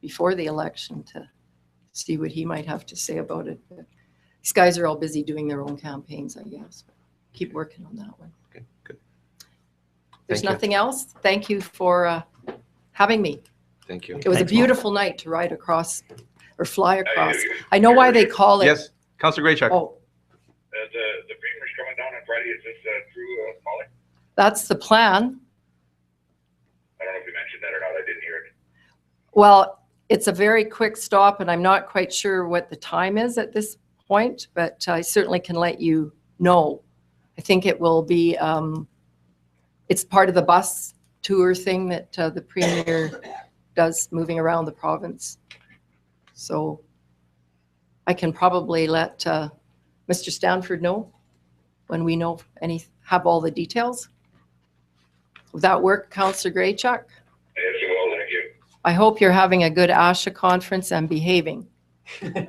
before the election to see what he might have to say about it. But these guys are all busy doing their own campaigns, I guess. Keep working on that one. Okay, good. There's nothing else. Thank you for having me. Thank you. It was a beautiful night to ride across or fly across. I know why they call it. Yes, Councillor Graychuk. Oh, The premier's coming down on Friday. Is this through Molly? that's the plan. I don't know if you mentioned that or not. I didn't hear it. Well, it's a very quick stop, and I'm not quite sure what the time is at this point, but I certainly can let you know. I think it will be, it's part of the bus tour thing that the premier does moving around the province. So I can probably let Mr. Stanford know when we know have all the details. Would that work, Councillor Graychuk? Yes, it will. Thank you. I hope you're having a good ASHA conference and behaving. I am.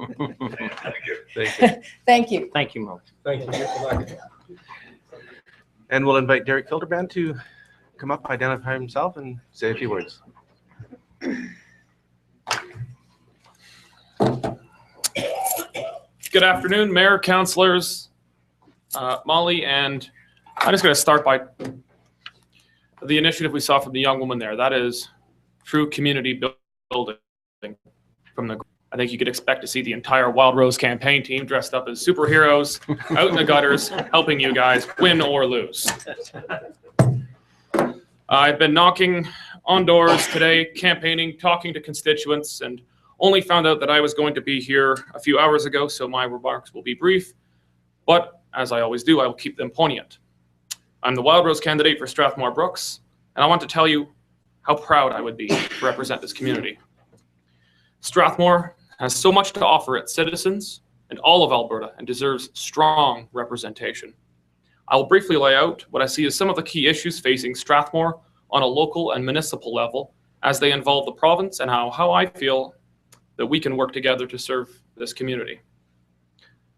Thank you. Thank you. Thank you. Thank you, Mo. Thank you. And we'll invite Derek Filderbrand to come up, identify himself, and say a few words. Good afternoon, Mayor, councillors, Molly, and I'm just going to start by the initiative we saw from the young woman there. That is true community building from the. I think you could expect to see the entire Wild Rose campaign team dressed up as superheroes out in the gutters, helping you guys win or lose. I've been knocking on doors today, campaigning, talking to constituents, and only found out that I was going to be here a few hours ago, so my remarks will be brief. But as I always do, I will keep them poignant. I'm the Wild Rose candidate for Strathmore Brooks, and I want to tell you how proud I would be to represent this community. Strathmore has so much to offer its citizens and all of Alberta and deserves strong representation. I will briefly lay out what I see as some of the key issues facing Strathmore on a local and municipal level as they involve the province and how I feel that we can work together to serve this community.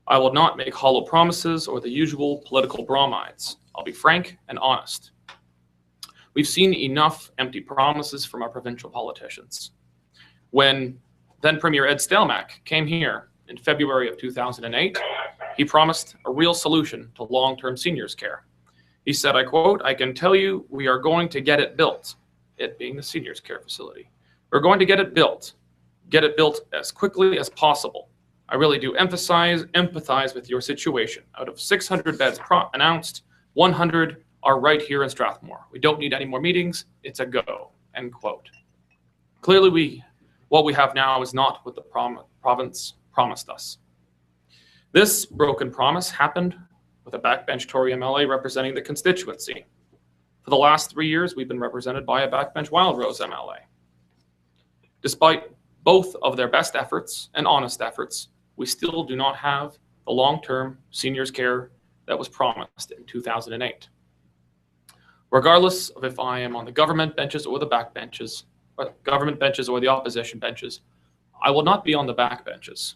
I will not make hollow promises or the usual political bromides. I'll be frank and honest. We've seen enough empty promises from our provincial politicians. When then Premier Ed Stelmach came here in February of 2008, he promised a real solution to long-term seniors care. He said, I quote, "I can tell you we are going to get it built," it being the seniors care facility. "We're going to get it built as quickly as possible. I really do empathize with your situation. Out of 600 beds announced, 100 are right here in Strathmore. We don't need any more meetings. It's a go," end quote. Clearly, what we have now is not what the province promised us. This broken promise happened with a backbench Tory MLA representing the constituency. For the last 3 years, we've been represented by a backbench Wild Rose MLA. Despite both of their best efforts and honest efforts, we still do not have the long-term seniors care that was promised in 2008. Regardless of if I am on the government benches or the backbenches, government benches or the opposition benches, I will not be on the backbenches,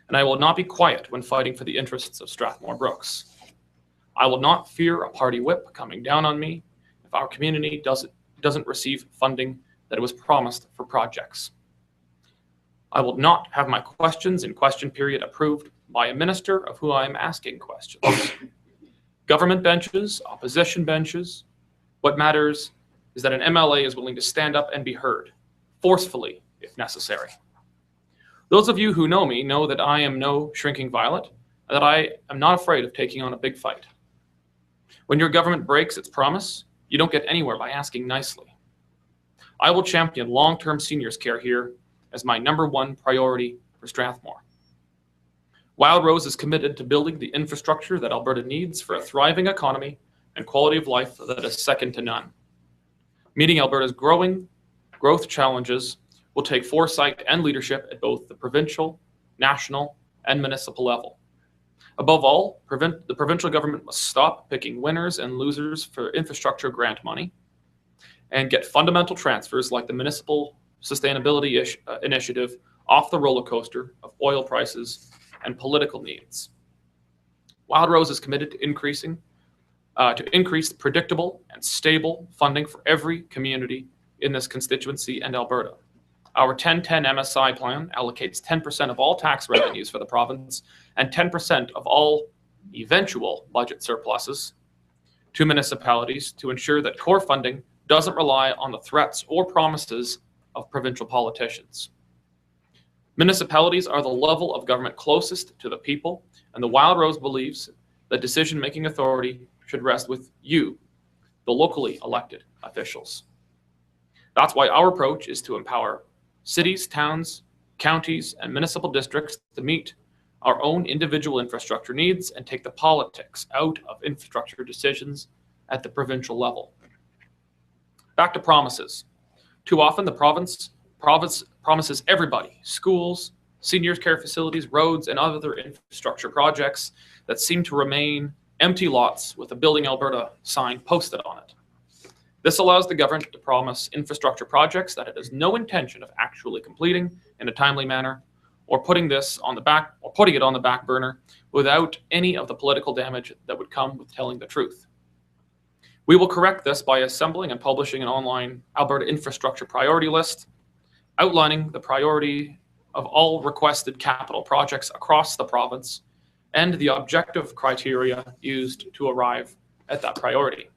and I will not be quiet when fighting for the interests of Strathmore Brooks. I will not fear a party whip coming down on me if our community does doesn't receive funding that it was promised for projects. I will not have my questions in question period approved by a minister of who I am asking questions. Government benches, opposition benches, what matters is that an MLA is willing to stand up and be heard, forcefully if necessary. Those of you who know me know that I am no shrinking violet, and that I am not afraid of taking on a big fight. When your government breaks its promise, you don't get anywhere by asking nicely. I will champion long-term seniors care here as my #1 priority for Strathmore. Wild Rose is committed to building the infrastructure that Alberta needs for a thriving economy and quality of life that is second to none. Meeting Alberta's growth challenges will take foresight and leadership at both the provincial, national, and municipal level. Above all, the provincial government must stop picking winners and losers for infrastructure grant money and get fundamental transfers like the Municipal Sustainability Initiative off the roller coaster of oil prices and political needs. Wild Rose is committed to increase predictable and stable funding for every community in this constituency and Alberta. Our 10-10 MSI plan allocates 10% of all tax revenues for the province and 10% of all eventual budget surpluses to municipalities to ensure that core funding doesn't rely on the threats or promises of provincial politicians. Municipalities are the level of government closest to the people, and the Wild Rose believes that decision-making authority should rest with you, the locally elected officials. That's why our approach is to empower cities, towns, counties, and municipal districts to meet our own individual infrastructure needs and take the politics out of infrastructure decisions at the provincial level. Back to promises. Too often the province promises everybody schools, seniors care facilities, roads, and other infrastructure projects that seem to remain empty lots with a Building Alberta sign posted on it. This allows the government to promise infrastructure projects that it has no intention of actually completing in a timely manner, or putting it on the back burner without any of the political damage that would come with telling the truth. We will correct this by assembling and publishing an online Alberta infrastructure priority list, outlining the priority of all requested capital projects across the province and the objective criteria used to arrive at that priority.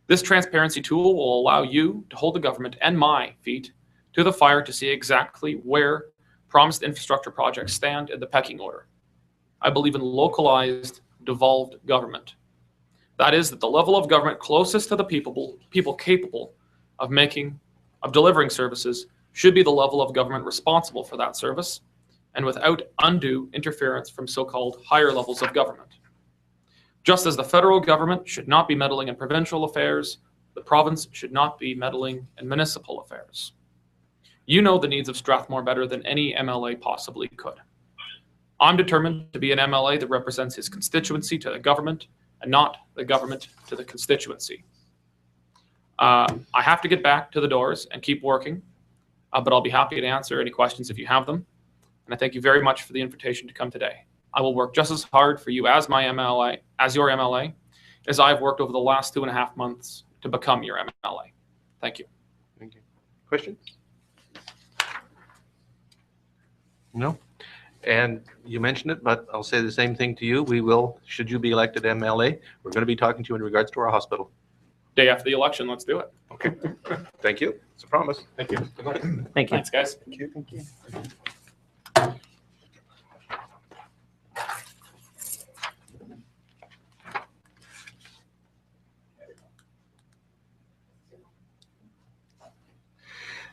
This transparency tool will allow you to hold the government and my feet to the fire to see exactly where promised infrastructure projects stand in the pecking order. I believe in localized, devolved government. That is, that the level of government closest to the people capable of delivering services should be the level of government responsible for that service, and without undue interference from so-called higher levels of government. Just as the federal government should not be meddling in provincial affairs, the province should not be meddling in municipal affairs. You know the needs of Strathmore better than any MLA possibly could. I'm determined to be an MLA that represents his constituency to the government and not the government to the constituency. I have to get back to the doors and keep working, but I'll be happy to answer any questions if you have them. And I thank you very much for the invitation to come today. I will work just as hard for you as your MLA, as I've worked over the last 2.5 months to become your MLA. Thank you. Thank you. Questions? No? And you mentioned it, but I'll say the same thing to you. We will, should you be elected MLA, we're going to be talking to you in regards to our hospital. Day after the election, let's do it. Okay. Thank you. It's a promise. Thank you. Good luck. Thank you. Thanks, guys. Thank you. Thank you.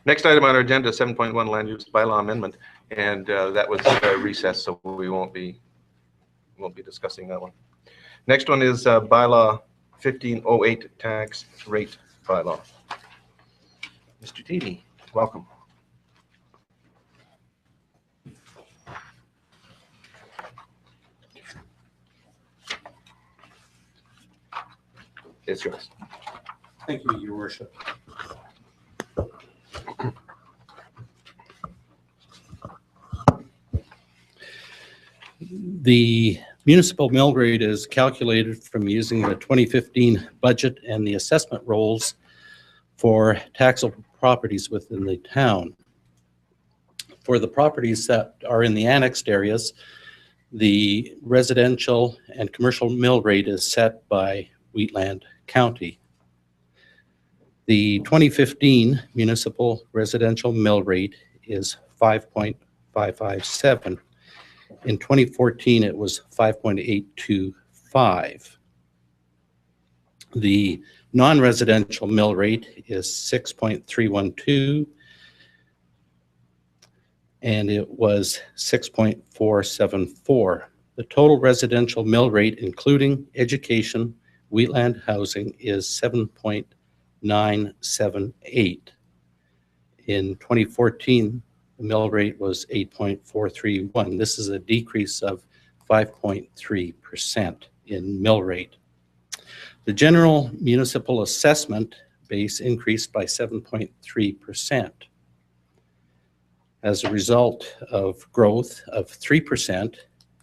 Next item on our agenda, 7.1 land use bylaw amendment, and that was recessed, so we won't be discussing that one. Next one is bylaw 1508 tax rate bylaw. Mr. Teedy, welcome. It's yours. Thank you, Your Worship. The municipal mill rate is calculated from using the 2015 budget and the assessment rolls for taxable properties within the town. For the properties that are in the annexed areas, the residential and commercial mill rate is set by Wheatland County. The 2015 municipal residential mill rate is 5.557. In 2014, it was 5.825. The non-residential mill rate is 6.312, and it was 6.474. The total residential mill rate, including education, Wheatland housing, is 7.978. In 2014, the mill rate was 8.431. This is a decrease of 5.3% in mill rate. The general municipal assessment base increased by 7.3% as a result of growth of 3%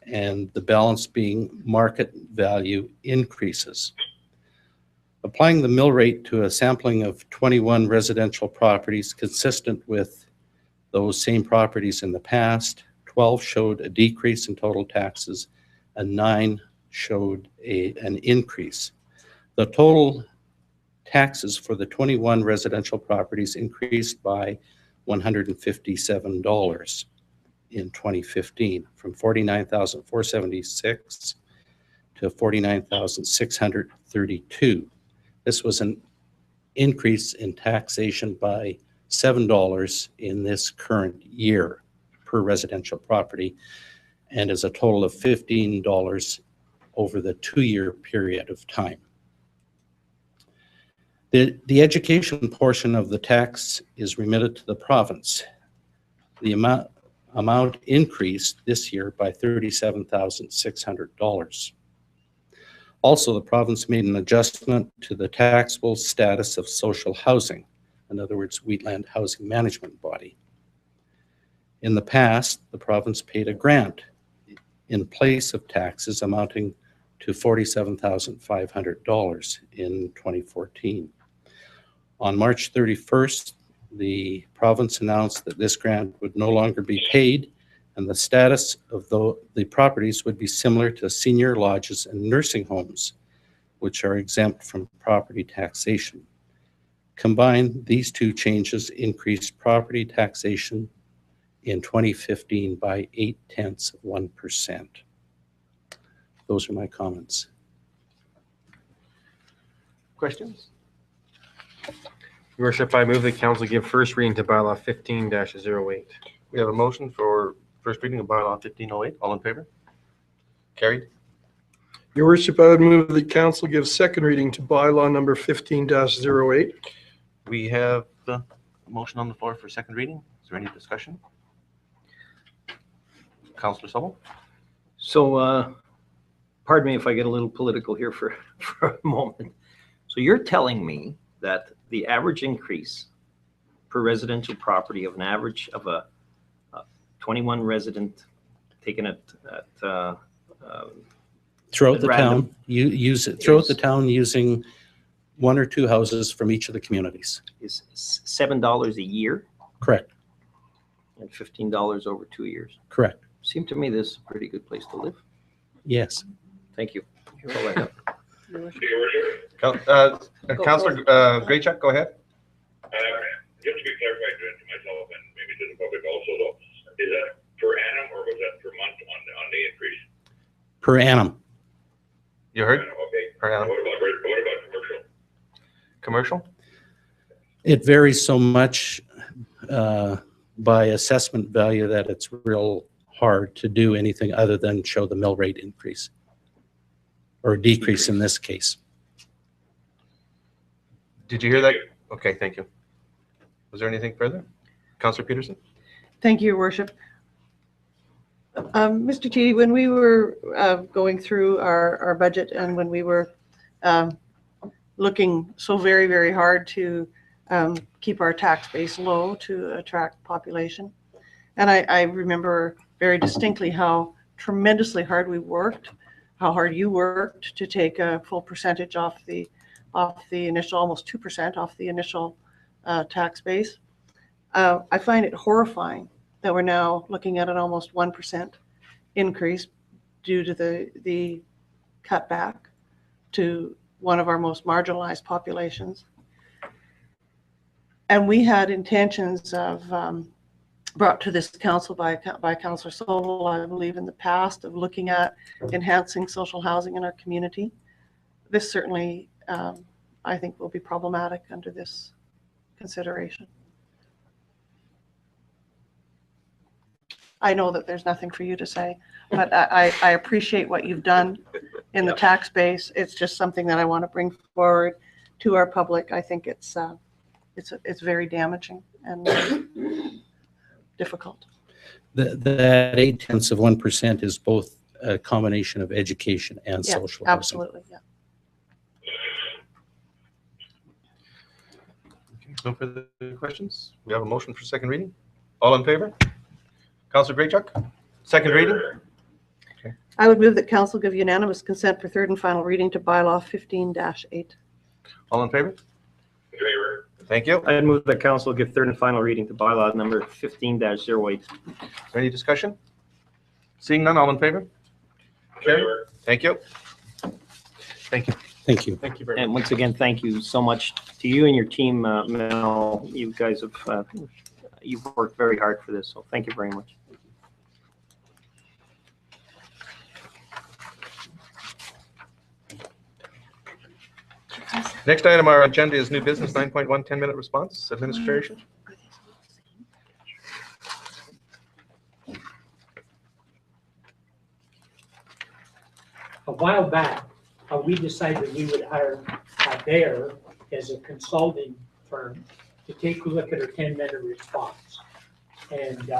and the balance being market value increases. Applying the mill rate to a sampling of 21 residential properties consistent with those same properties in the past, 12 showed a decrease in total taxes and 9 showed an increase. The total taxes for the 21 residential properties increased by $157 in 2015, from $49,476 to $49,632. This was an increase in taxation by $7 in this current year per residential property, and is a total of $15 over the 2-year period of time. The education portion of the tax is remitted to the province. The amount increased this year by $37,600. Also, the province made an adjustment to the taxable status of social housing, in other words, Wheatland Housing Management Body. In the past, the province paid a grant in place of taxes amounting to $47,500 in 2014. On March 31st, the province announced that this grant would no longer be paid, and the status of the properties would be similar to senior lodges and nursing homes, which are exempt from property taxation. Combined, these two changes increased property taxation in 2015 by 0.8%. Those are my comments. Questions? Your Worship, I move the council give first reading to bylaw 15-08. We have a motion for first reading of bylaw 1508. All in favor? Carried. Your Worship, I would move the council give second reading to bylaw number 15-08. We have the motion on the floor for second reading. Is there any discussion? Councillor Sobel? So, pardon me if I get a little political here for a moment. So you're telling me that the average increase per residential property of an average of a 21 resident taken at throughout the random town, you use it throughout the town using 1 or 2 houses from each of the communities. is $7 a year Correct. and $15 over 2 years. Correct. Seemed to me this is a pretty good place to live. Yes. Thank you. That's all I have. Your Worship, Councillor Graychuk, go ahead. just to be clarified to myself and maybe to the public also though, is that per annum or was that per month on the increase? Per annum. You heard? Okay. Per annum. What about commercial? Commercial? It varies so much by assessment value that it's real hard to do anything other than show the mill rate increase or decrease in this case. Did you hear that? Okay, thank you. Was there anything further? Councillor Peterson? Thank you, Your Worship. Mr. Teedy, when we were going through our budget and when we were looking so very, very hard to keep our tax base low to attract population, and I remember very distinctly how tremendously hard we worked, how hard you worked to take a full percentage off the initial, almost 2% off the initial tax base. I find it horrifying that we're now looking at an almost 1% increase due to the cutback to one of our most marginalized populations. And we had intentions of, brought to this council by Councillor Sobel, I believe in the past, of looking at enhancing social housing in our community. This certainly, I think, will be problematic under this consideration. I know that there's nothing for you to say, but I appreciate what you've done in the tax base. It's just something that I want to bring forward to our public. I think it's very damaging and difficult. That 0.8% is both a combination of education and Yeah, social housing. absolutely, yeah. Okay, no further questions? We have a motion for second reading. All in favor? Councillor Graychuk, second reading. Okay. I would move that council give unanimous consent for third and final reading to bylaw 15-8. All in favor? In favor. Thank you. I'd move that council give third and final reading to bylaw number 15-08. Any discussion? Seeing none, all in favor? Carried. Thank you. Thank you. Thank you. Thank you very much. And once again, thank you so much to you and your team, Mel. You guys have, you've worked very hard for this, so thank you very much. Next item on our agenda is new business 9.1 10-minute response. Administration. A while back, we decided we would hire Bayer as a consulting firm to take a look at our 10-minute response. And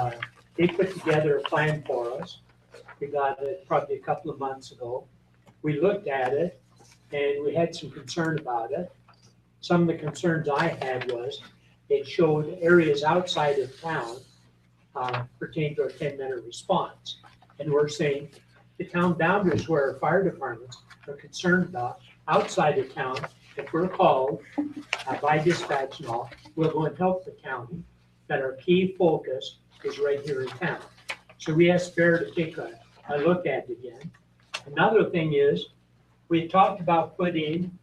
they put together a plan for us. We got it probably a couple of months ago. We looked at it and we had some concern about it. Some of the concerns I had was it showed areas outside of town pertaining to our 10-minute response. And we're saying the town boundaries where our fire departments are concerned about, outside of town, if we're called by dispatch and all, we'll go and help the county, that our key focus is right here in town. So we asked Bear to take a look at it again. Another thing is, we talked about putting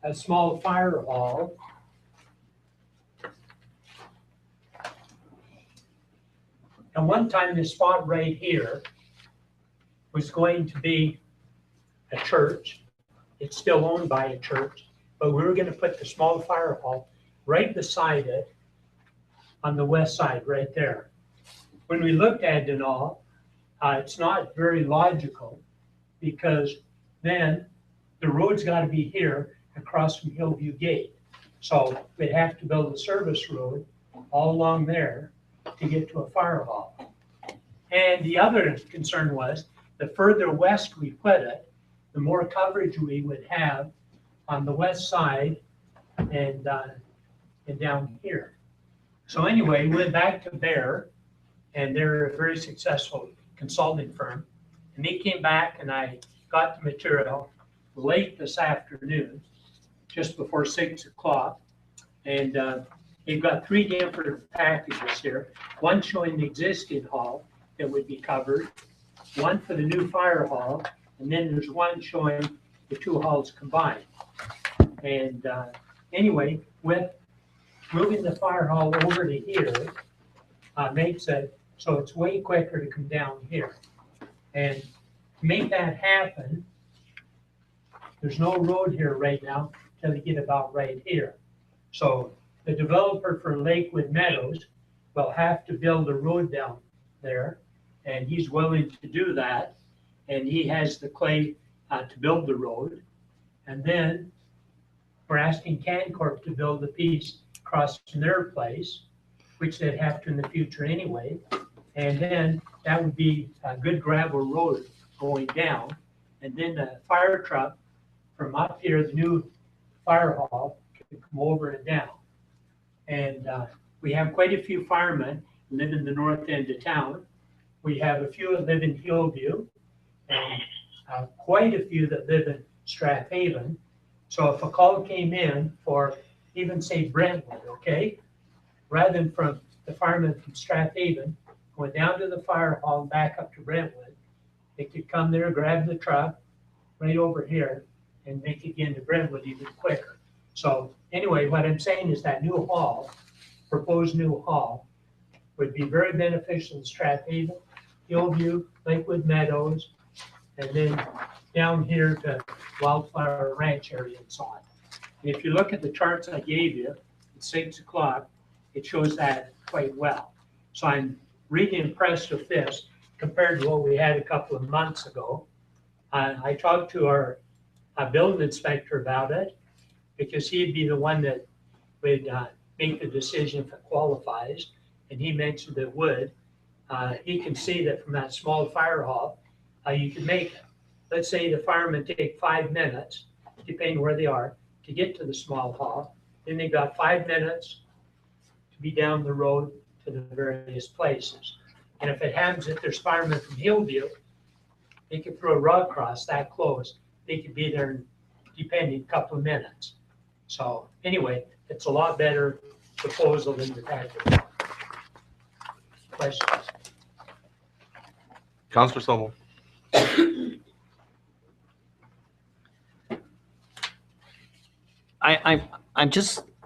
a small fire hall and one time this spot right here was going to be a church. It's still owned by a church, but we were going to put the small fire hall right beside it on the west side, right there. When we looked at it and all, it's not very logical because then the road's got to be here across from Hillview Gate. So we'd have to build a service road all along there to get to a fire hall. And the other concern was the further west we put it, the more coverage we would have on the west side and down here. So anyway, we went back to Bear, and they're a very successful consulting firm. And they came back and I got the material late this afternoon, just before 6 o'clock. And they've got 3 different packages here. One showing the existing hall that would be covered, one for the new fire hall, and then there's one showing the 2 halls combined. And anyway, with moving the fire hall over to here, makes it so it's way quicker to come down here. And to make that happen, there's no road here right now till you get about right here. So the developer for Lakewood Meadows will have to build a road down there, and he's willing to do that. And he has the clay to build the road. And then we're asking CanCorp to build a piece across from their place, which they'd have to in the future anyway. And then that would be a good gravel road going down. And then the fire truck from up here, the new fire hall, can come over and down. And we have quite a few firemen who live in the north end of town. We have a few that live in Hillview, and quite a few that live in Strathaven. So if a call came in for even say Brentwood, okay? Rather than from the firemen from Strathaven, going down to the fire hall and back up to Brentwood, they could come there, grab the truck right over here and make it into Brentwood even quicker. So anyway, what I'm saying is that new hall, proposed new hall, would be very beneficial to Strathaven, Hillview, Lakewood Meadows, and then down here to Wildflower Ranch area and so on. And if you look at the charts I gave you at 6 o'clock, it shows that quite well. So I'm really impressed with this compared to what we had a couple of months ago. I talked to our building inspector about it because he'd be the one that would make the decision if it qualifies, and he mentioned it would. He can see that from that small fire hall, you can make it. Let's say the firemen take 5 minutes, depending where they are, to get to the small hall. Then they got 5 minutes to be down the road to the various places. And if it happens that there's firemen from Hillview, they could throw a rod across that close. They could be there in, depending, a couple of minutes. So anyway, it's a lot better proposal than the package. Questions? Councillor Sobel.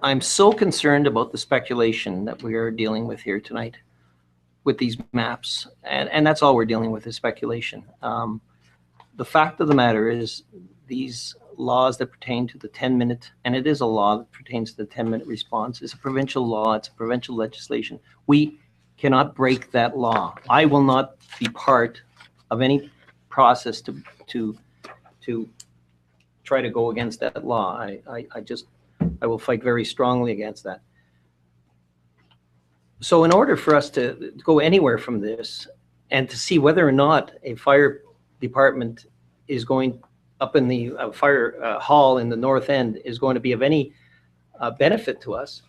I'm so concerned about the speculation that we are dealing with here tonight with these maps. And that's all we're dealing with is speculation. The fact of the matter is these laws that pertain to the 10-minute, and it is a law that pertains to the 10-minute response, is a provincial law. It's a provincial legislation. We cannot break that law. I will not be part of any process to try to go against that law. I will fight very strongly against that. So in order for us to go anywhere from this and to see whether or not a fire department is going up in the fire hall in the north end is going to be of any benefit to us,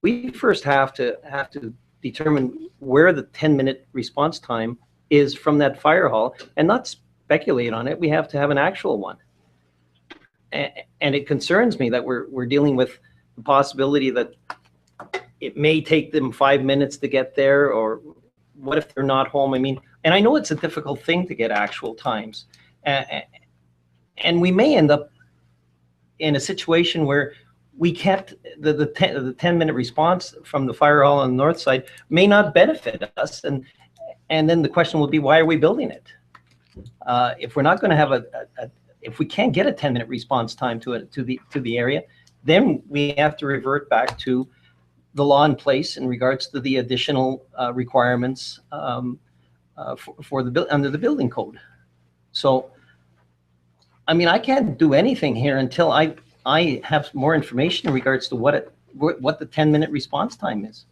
we first have to determine where the 10-minute response time is from that fire hall and not speculate on it. We have to have an actual one. And it concerns me that we're dealing with the possibility that it may take them 5 minutes to get there, or what if they're not home? I mean, and I know it's a difficult thing to get actual times. And we may end up in a situation where we can't, the 10-minute response from the fire hall on the north side may not benefit us. And then the question will be, why are we building it? If we're not going to have if we can't get a 10-minute response time to the area, then we have to revert back to the law in place in regards to the additional requirements for under the building code. So, I mean, I can't do anything here until I have more information in regards to what the 10-minute response time is.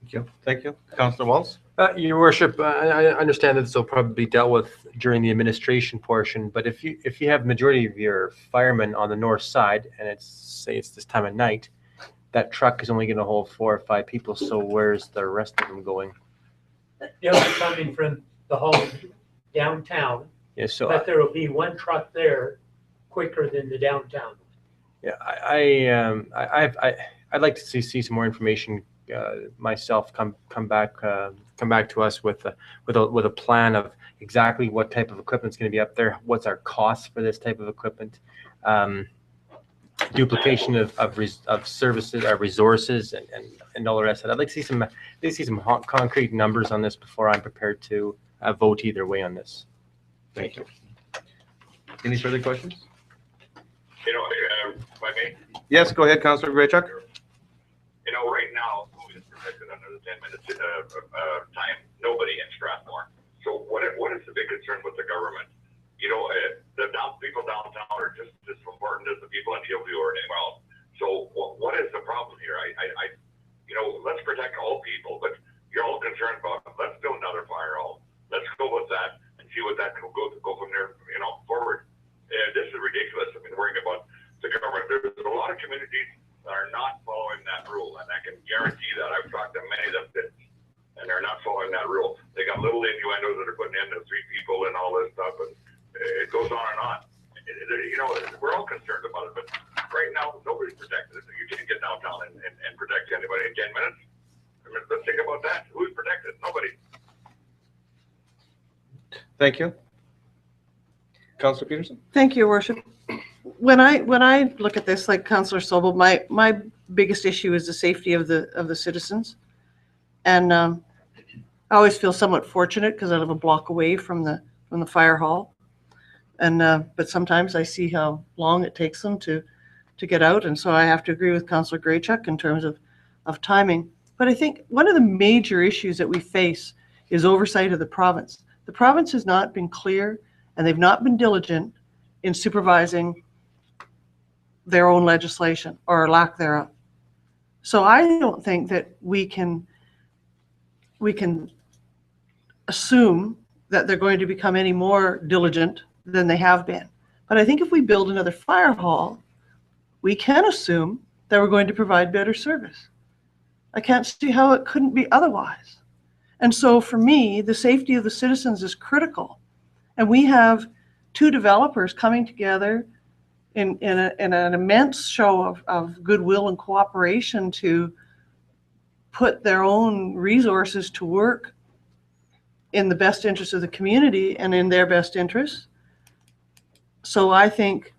Thank you. Thank you. Councillor Walz. Your Worship, I understand that this will probably be dealt with during the administration portion, but if you have majority of your firemen on the north side, and say it's this time of night, that truck is only going to hold 4 or 5 people. So where's the rest of them going? They'll be coming from the hall downtown. Yeah, so but there will be one truck there quicker than the downtown. Yeah, I'd like to see some more information myself. Come back to us with a plan of exactly what type of equipment is going to be up there. What's our cost for this type of equipment? Duplication of services, our resources, and all the rest of it. I'd like to see some concrete numbers on this before I'm prepared to vote either way on this. Thank you. Any further questions? You know, if I may? Yes, go ahead, Councillor Graychuck. You know, right now, who is protected under the 10 minutes time? Nobody in Strathmore. So what is the big concern with the government? You know, the people downtown are just as important as the people in Hillview or anywhere else. So what is the problem here? You know, let's protect all people, but you're all concerned about, let's build another fire hall. Let's go with that and see what that can go from there, you know, forward. This is ridiculous. I mean, worrying about the government. There's a lot of communities that are not following that rule, and I can guarantee that. I've talked to many of them that, and they're not following that rule. They got little innuendos that are putting in the 3 people and all this stuff, and it goes on and on. You know, we're all concerned about it, but right now, nobody's protected. You can't get downtown and protect anybody in 10 minutes. I mean, let's think about that. Who's protected? Nobody. Thank you. Councilor Peterson? Thank you, Your Worship. When I look at this, like Councillor Sobel, my biggest issue is the safety of the citizens. And I always feel somewhat fortunate because I live a block away from the fire hall. And but sometimes I see how long it takes them to get out, and so I have to agree with Councillor Graychuk in terms of timing. But I think one of the major issues that we face is oversight of the province. The province has not been clear, and they've not been diligent in supervising their own legislation or lack thereof. So I don't think that we can assume that they're going to become any more diligent than they have been. But I think if we build another fire hall, we can assume that we're going to provide better service. I can't see how it couldn't be otherwise. And so for me, the safety of the citizens is critical. And we have two developers coming together in an immense show of goodwill and cooperation to put their own resources to work in the best interest of the community and in their best interest. So I think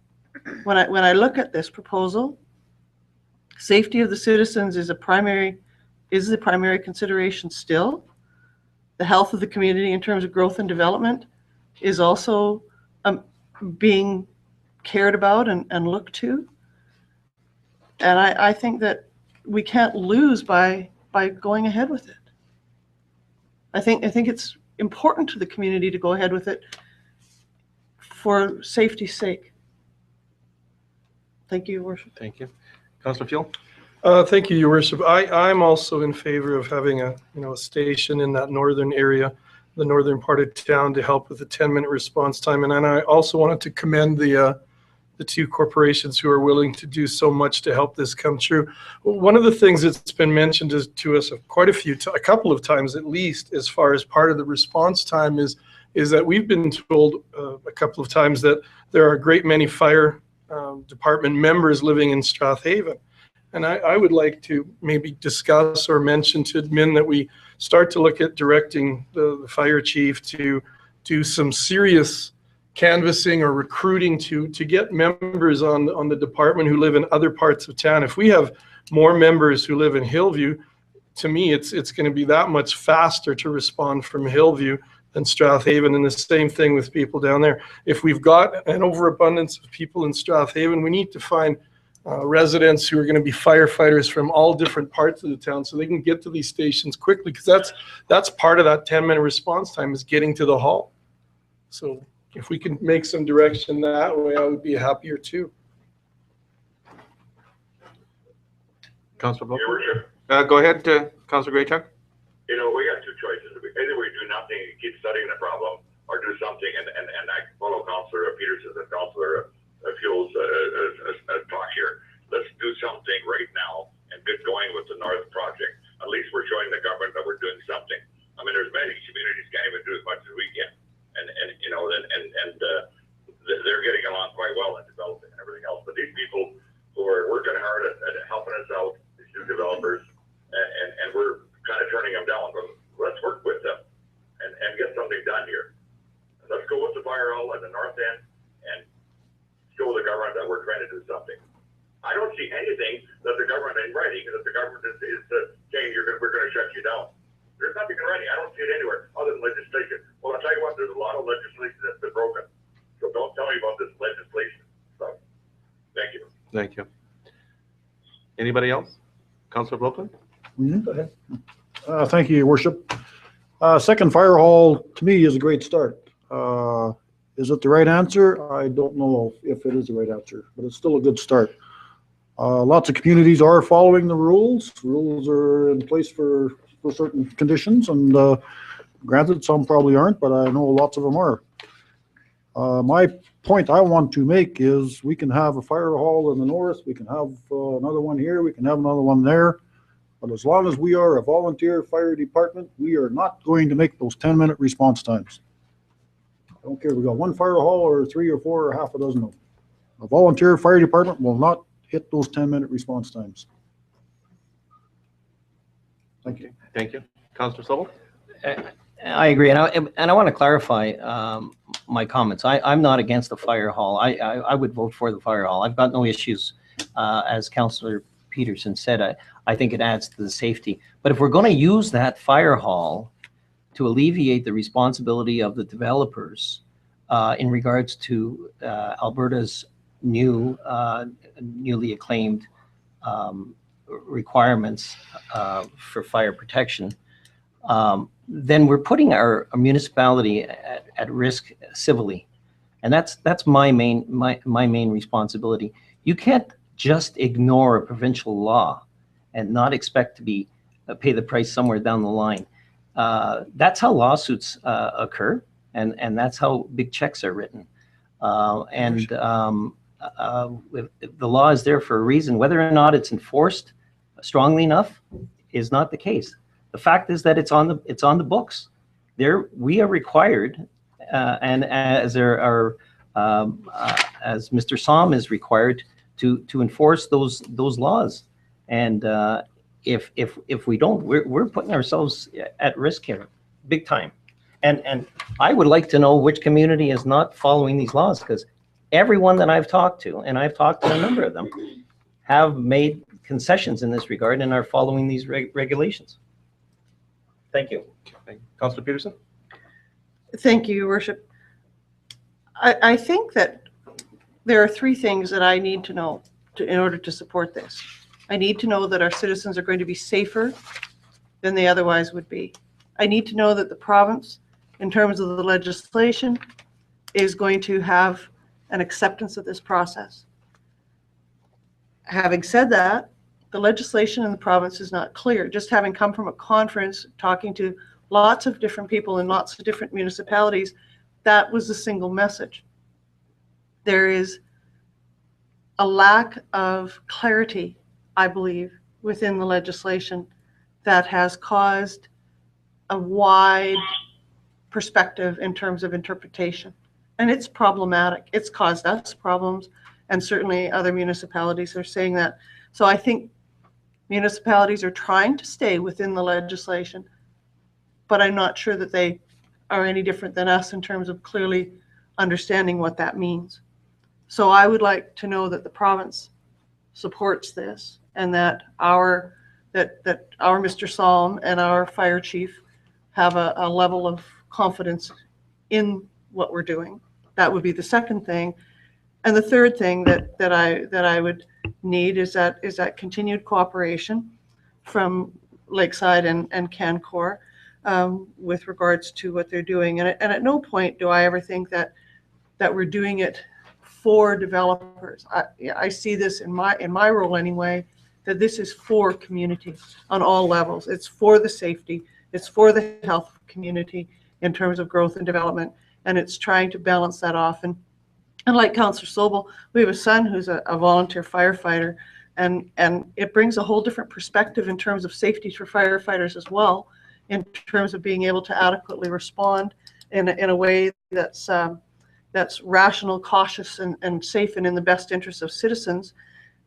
when I look at this proposal, safety of the citizens is the primary consideration still. The health of the community in terms of growth and development is also being cared about and looked to. And I think that we can't lose by going ahead with it. I think it's important to the community to go ahead with it for safety's sake. Thank you, Your Worship. Thank you. Councilor Fuel? Thank you, Your Worship. I'm also in favor of having a station in that northern area, the northern part of town, to help with the 10-minute response time. And then I also wanted to commend the two corporations who are willing to do so much to help this come true. One of the things that's been mentioned to us a couple of times at least, as far as part of the response time is that we've been told a couple of times that there are a great many fire department members living in Strathaven. And I would like to maybe discuss or mention to admin that we start to look at directing the fire chief to do some serious canvassing or recruiting to get members on the department who live in other parts of town. If we have more members who live in Hillview, to me, it's going to be that much faster to respond from Hillview than Strathaven, and the same thing with people down there. If we've got an overabundance of people in Strathaven, we need to find residents who are going to be firefighters from all different parts of the town so they can get to these stations quickly, because that's part of that 10-minute response time, is getting to the hall. So if we can make some direction that way, I would be happier too. Councilor Blow? Your Worship, Go ahead, Councilor Graychuk. we got two choices. Either we do nothing and keep studying the problem, or do something, and I follow Councilor Peterson and Councilor Fuel's talk here. Let's do something right now and get going with the North Project. At least we're showing the government that we're doing something. I mean, there's many communities can't even do as much as we can, and they're getting along quite well in developing and everything else. But these people who are working hard at helping us out, these new developers, and we're kind of turning them down. But let's work with them and get something done here. And let's go with the fire hall at the north end and show the government that we're trying to do something. I don't see anything that the government is writing that the government is saying we're going to shut you down. There's nothing in writing. I don't see it anywhere other than legislation. Well, I'll tell you what, there's a lot of legislation that's been broken. So don't tell me about this legislation stuff. Thank you. Thank you. Anybody else? Councilor Blokeland? Go ahead. Thank you, Your Worship. Second fire hall, to me, is a great start. Is it the right answer? I don't know if it is the right answer, but it's still a good start. Lots of communities are following the rules. Rules are in place for certain conditions, and granted, some probably aren't, but I know lots of them are. My point I want to make is we can have a fire hall in the north, we can have another one here, we can have another one there, but as long as we are a volunteer fire department, we are not going to make those 10-minute response times. I don't care if we got one fire hall or 3 or 4 or half a dozen of them. A volunteer fire department will not hit those 10-minute response times. Thank you. Thank you. Councillor Sobel? I agree, and I want to clarify my comments. I'm not against the fire hall. I would vote for the fire hall. I've got no issues, as Councillor Peterson said. I think it adds to the safety. But if we're going to use that fire hall to alleviate the responsibility of the developers in regards to Alberta's newly acclaimed requirements for fire protection, then we're putting our municipality at risk civilly, and that's my main responsibility. You can't just ignore a provincial law and not expect to be pay the price somewhere down the line. That's how lawsuits occur, and that's how big checks are written. The law is there for a reason. Whether or not it's enforced strongly enough is not the case. The fact is that it's on the books. We are required, and as Mr. Somm is required to enforce those laws. And if we don't, we're putting ourselves at risk here, big time. And I would like to know which community is not following these laws, because everyone that I've talked to, and I've talked to a number of them, have made concessions in this regard and are following these regulations. Thank you. Councillor Peterson? Thank you, Your Worship. I think that there are three things that I need to know in order to support this. I need to know that our citizens are going to be safer than they otherwise would be. I need to know that the province, in terms of the legislation, is going to have an acceptance of this process. Having said that, the legislation in the province is not clear. Just having come from a conference, talking to lots of different people in lots of different municipalities, that was the single message. There is a lack of clarity, I believe, within the legislation that has caused a wide perspective in terms of interpretation. And it's problematic. It's caused us problems, and certainly other municipalities are saying that. So I think municipalities are trying to stay within the legislation, but I'm not sure that they are any different than us in terms of clearly understanding what that means. So I would like to know that the province supports this, and that our Mr. Somm and our fire chief have a level of confidence in what we're doing. That would be the second thing. And the third thing that I would need is that continued cooperation from Lakeside and Cancor with regards to what they're doing. And at no point do I ever think that we're doing it for developers. I see this in my role anyway, that this is for community on all levels. It's for the safety, it's for the health community in terms of growth and development, and it's trying to balance that off. And like Councillor Sobel, we have a son who's a volunteer firefighter, and it brings a whole different perspective in terms of safety for firefighters as well, in terms of being able to adequately respond in a way that's rational, cautious, and safe, and in the best interest of citizens.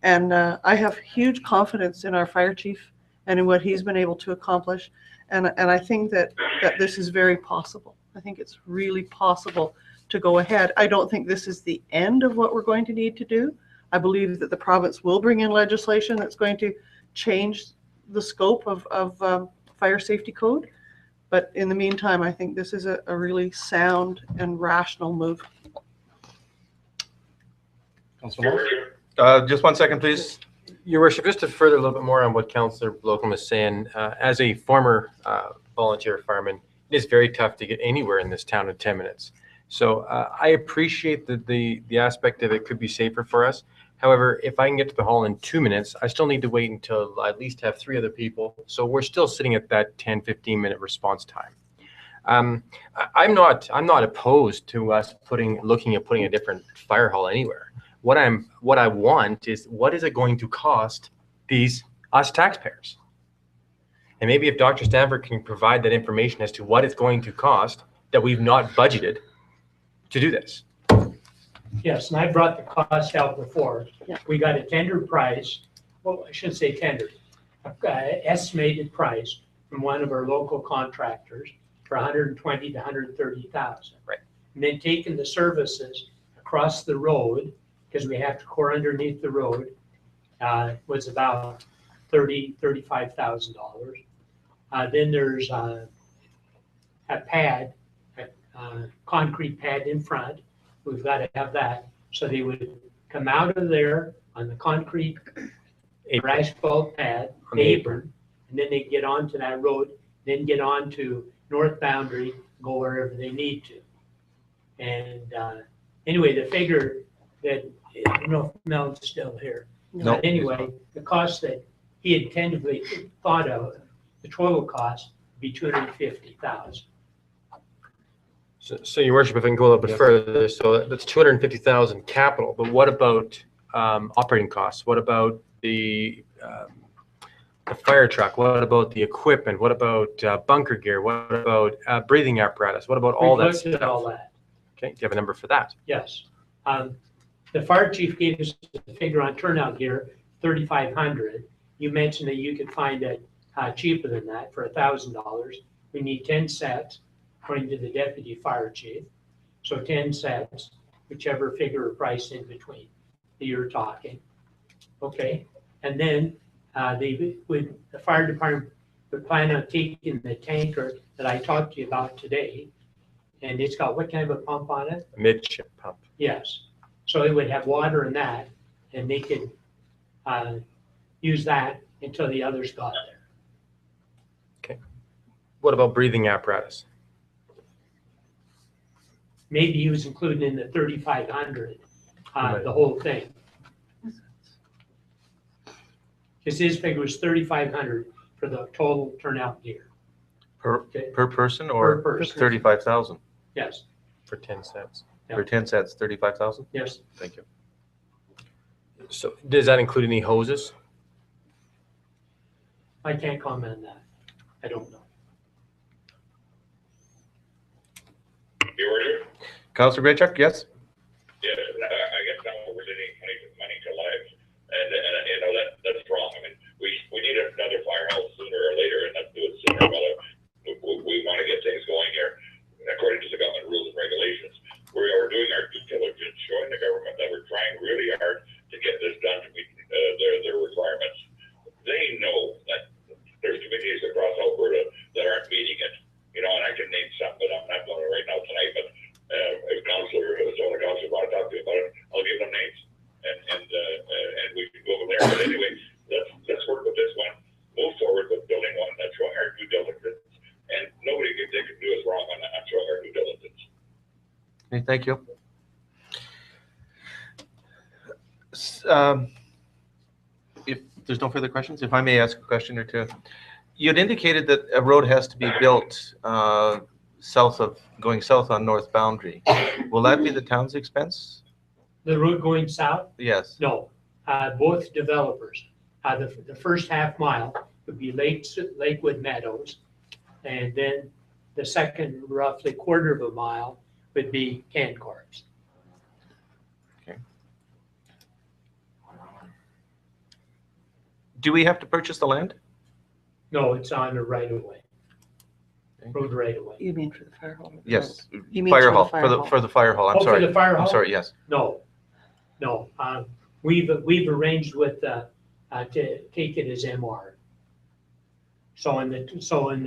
And I have huge confidence in our fire chief and in what he's been able to accomplish. And I think that this is very possible. I think it's really possible to go ahead. I don't think this is the end of what we're going to need to do. I believe that the province will bring in legislation that's going to change the scope of fire safety code. But in the meantime, I think this is a really sound and rational move. Just 1 second, please. Your Worship, just to further a little bit more on what Councillor Blockham was saying, as a former volunteer fireman, it is very tough to get anywhere in this town in 10 minutes. So I appreciate the aspect of it could be safer for us. However, if I can get to the hall in 2 minutes, I still need to wait until I at least have 3 other people. So we're still sitting at that 10, 15-minute response time. I'm not opposed to us looking at putting a different fire hall anywhere. What I want is, what is it going to cost us taxpayers? And maybe if Dr. Stanford can provide that information as to what it's going to cost that we've not budgeted to do this. Yes, and I brought the cost out before. Yeah. We got a tender price, well, I shouldn't say tender, estimated price from one of our local contractors for 120 to 130,000. Right. And then taking the services across the road, because we have to core underneath the road, was about $35,000. Then there's a pad, a concrete pad in front. We've got to have that. So they would come out of there on the concrete or asphalt pad, On the the apron, and then they get onto that road, then get onto north boundary, go wherever they need to. And anyway, the figure that, I don't know if Mel's still here. No. But anyway, the cost that he had tentatively thought of, the total cost would be 250,000. So your worship, if I can go a little bit further, so that's 250,000 capital, but what about operating costs? What about the fire truck? What about the equipment? What about bunker gear? What about breathing apparatus? What about all We've that looked at stuff? all that. Okay, do you have a number for that? Yes. The fire chief gave us a figure on turnout gear, 3,500. You mentioned that you could find it cheaper than that for $1,000. We need 10 sets, according to the deputy fire chief. So 10 sets, whichever figure or price in between that you're talking. Okay. And then the fire department would plan on taking the tanker that I talked to you about today. And it's got what kind of a pump on it? A midship pump. Yes. So it would have water in that, and they could use that until the others got there. Okay. What about breathing apparatus? Maybe he was including in the 3,500, Right. the whole thing. Because his figure was 3,500 for the total turnout gear. Per person Per or person. 35,000? Yes. For 10 sets. For 10 sets, 35,000? Yes. Thank you. So does that include any hoses? I can't comment on that. I don't know. Your order? Councillor Graychuk, yes? Yeah, I guess now we're sending money to lives, and you know that's wrong. I mean, we need another firehouse sooner or later, and let's do it sooner. But we want to get things going here according to the government rules and regulations. We are doing our due diligence, showing the government that we're trying really hard to get this done to meet their requirements. They know that there's communities across Alberta that aren't meeting it. You know, and I can name some, but I'm not going to right now tonight. But if some of the councillors want to talk to you about it, I'll give them names, and we can go from there. But anyway, let's work with this one. Move forward with building one that's showing our due diligence, and nobody can do us wrong on that. Showing our due diligence. Okay, thank you. If there's no further questions, if I may ask a question or two. You'd indicated that a road has to be built going south on North Boundary. Will that be the town's expense? The road going south? Yes. No, both developers. The first half mile would be Lakewood Meadows, and then the second roughly quarter of a mile would be Cancorp's. Okay. Do we have to purchase the land? No, it's on the right of way. Road right of way. You mean for the fire hall? Yes. You mean Fire for the hall, fire hall? for the fire hall, I'm Oh, for sorry. the fire I'm hall? sorry, yes. No. We've arranged with, to take it as MR. So in the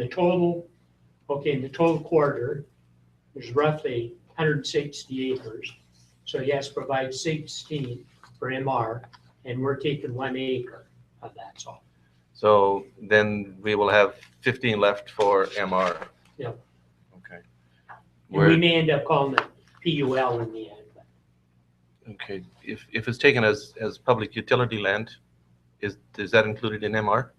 total quarter, there's roughly 160 acres. So he has to provide 16 for MR, and we're taking 1 acre of that, so. So then we will have 15 left for MR. Yep. Okay. And we may end up calling it PUL in the end. Okay, if it's taken as public utility land, is that included in MR?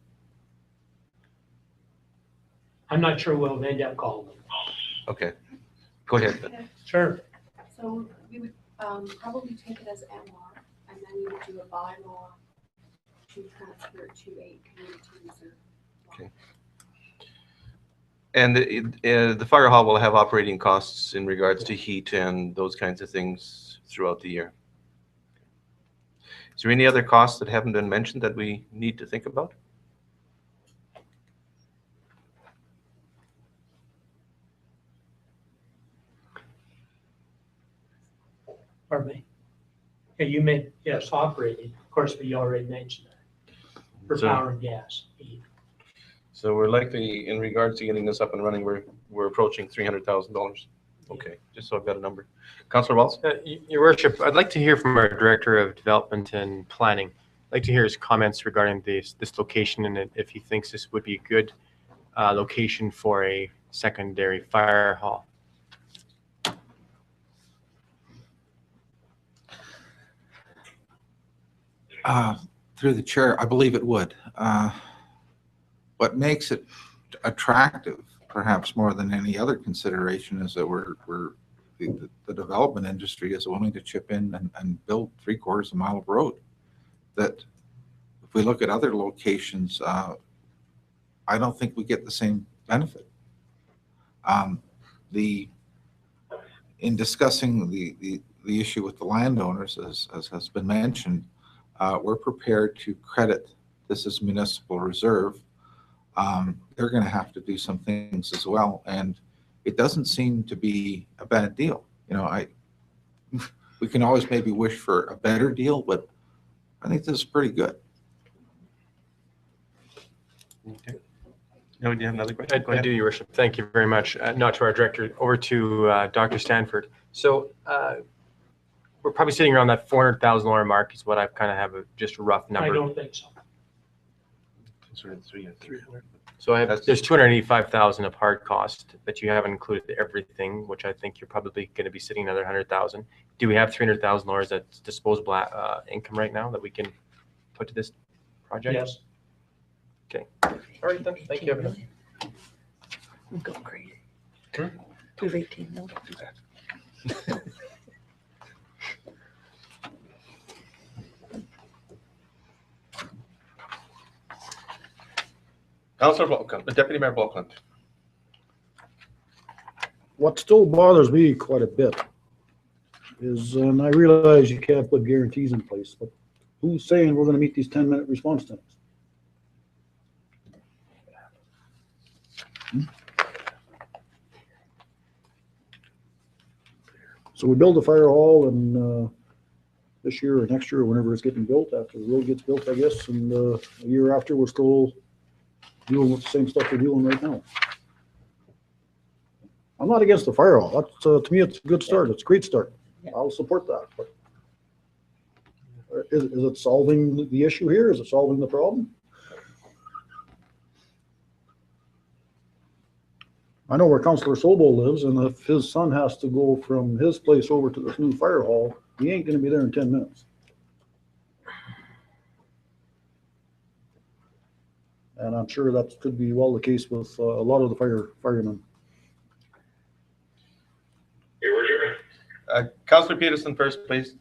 I'm not sure we'll end up calling it. Okay, go ahead. Sure. So we would probably take it as MR, and then we would do a bylaw to transfer it to a community reserve. Okay. And the fire hall will have operating costs in regards to heat and those kinds of things throughout the year. Is there any other costs that haven't been mentioned that we need to think about? Pardon me? Yeah, you meant, yes, operating. Of course, we already mentioned that. For So- power and gas. So we're likely, in regards to getting this up and running, we're approaching $300,000. Okay, just so I've got a number. Councillor Walz? Your Worship, I'd like to hear from our Director of Development and Planning. I'd like to hear his comments regarding this location and if he thinks this would be a good location for a secondary fire hall. Through the chair, I believe it would. What makes it attractive, perhaps more than any other consideration, is that the development industry is willing to chip in and build 3/4 of a mile of road. That if we look at other locations, I don't think we get the same benefit. In discussing the issue with the landowners, as has been mentioned, we're prepared to credit this as municipal reserve. They're going to have to do some things as well, and it doesn't seem to be a bad deal. We can always maybe wish for a better deal, but I think this is pretty good. Okay. No, do you have another question? I do, Your Worship. Thank you very much. Not to our Director, over to Dr. Stanford. So we're probably sitting around that $400,000 mark is what I've kind of have just a rough number. I don't think so. Sort of 300. So there's 285,000 of hard cost, but you haven't included everything, which I think you're probably going to be sitting another 100,000. Do we have $300,000 that's disposable income right now that we can put to this project? Yes. Okay. All right then. Thank you. Go crazy. Hmm? We have 18 mil. Councillor Blokland, Deputy Mayor Blokland. What still bothers me quite a bit is, and I realize you can't put guarantees in place, but who's saying we're going to meet these 10-minute response times? So we build a fire hall and this year or next year or whenever it's getting built, after the road gets built, I guess, and a year after we're still dealing with the same stuff we're dealing right now. I'm not against the fire hall. That's, to me, it's a good start. It's a great start. I'll support that. But is it solving the issue here? Is it solving the problem? I know where Councillor Sobel lives, and if his son has to go from his place over to this new fire hall, he ain't gonna be there in 10 minutes. And I'm sure that could be well the case with a lot of the firemen. Your Worship. Councillor Peterson first, please.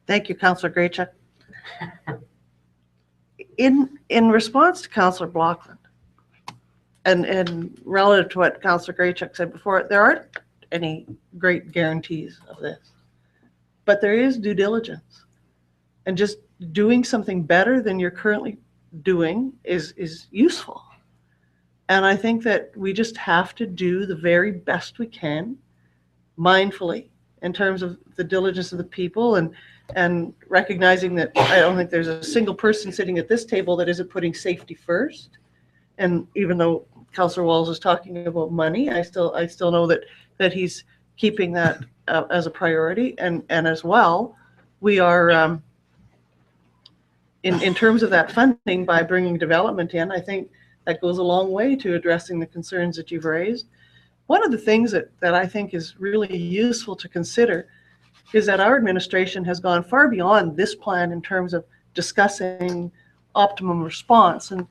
Thank you, Councillor Graychuk. In response to Councillor Blokland, and relative to what Councillor Graychuk said before, there aren't any great guarantees of this, but there is due diligence, and just doing something better than you're currently doing is useful. And I think that we just have to do the very best we can, mindfully, in terms of the diligence of the people, and recognizing that I don't think there's a single person sitting at this table that isn't putting safety first. And even though Councillor Walz is talking about money, I still know that he's keeping that as a priority. And as well, we are in terms of that funding, by bringing development in, I think that goes a long way to addressing the concerns that you've raised. One of the things that I think is really useful to consider is that our administration has gone far beyond this plan in terms of discussing optimum response. And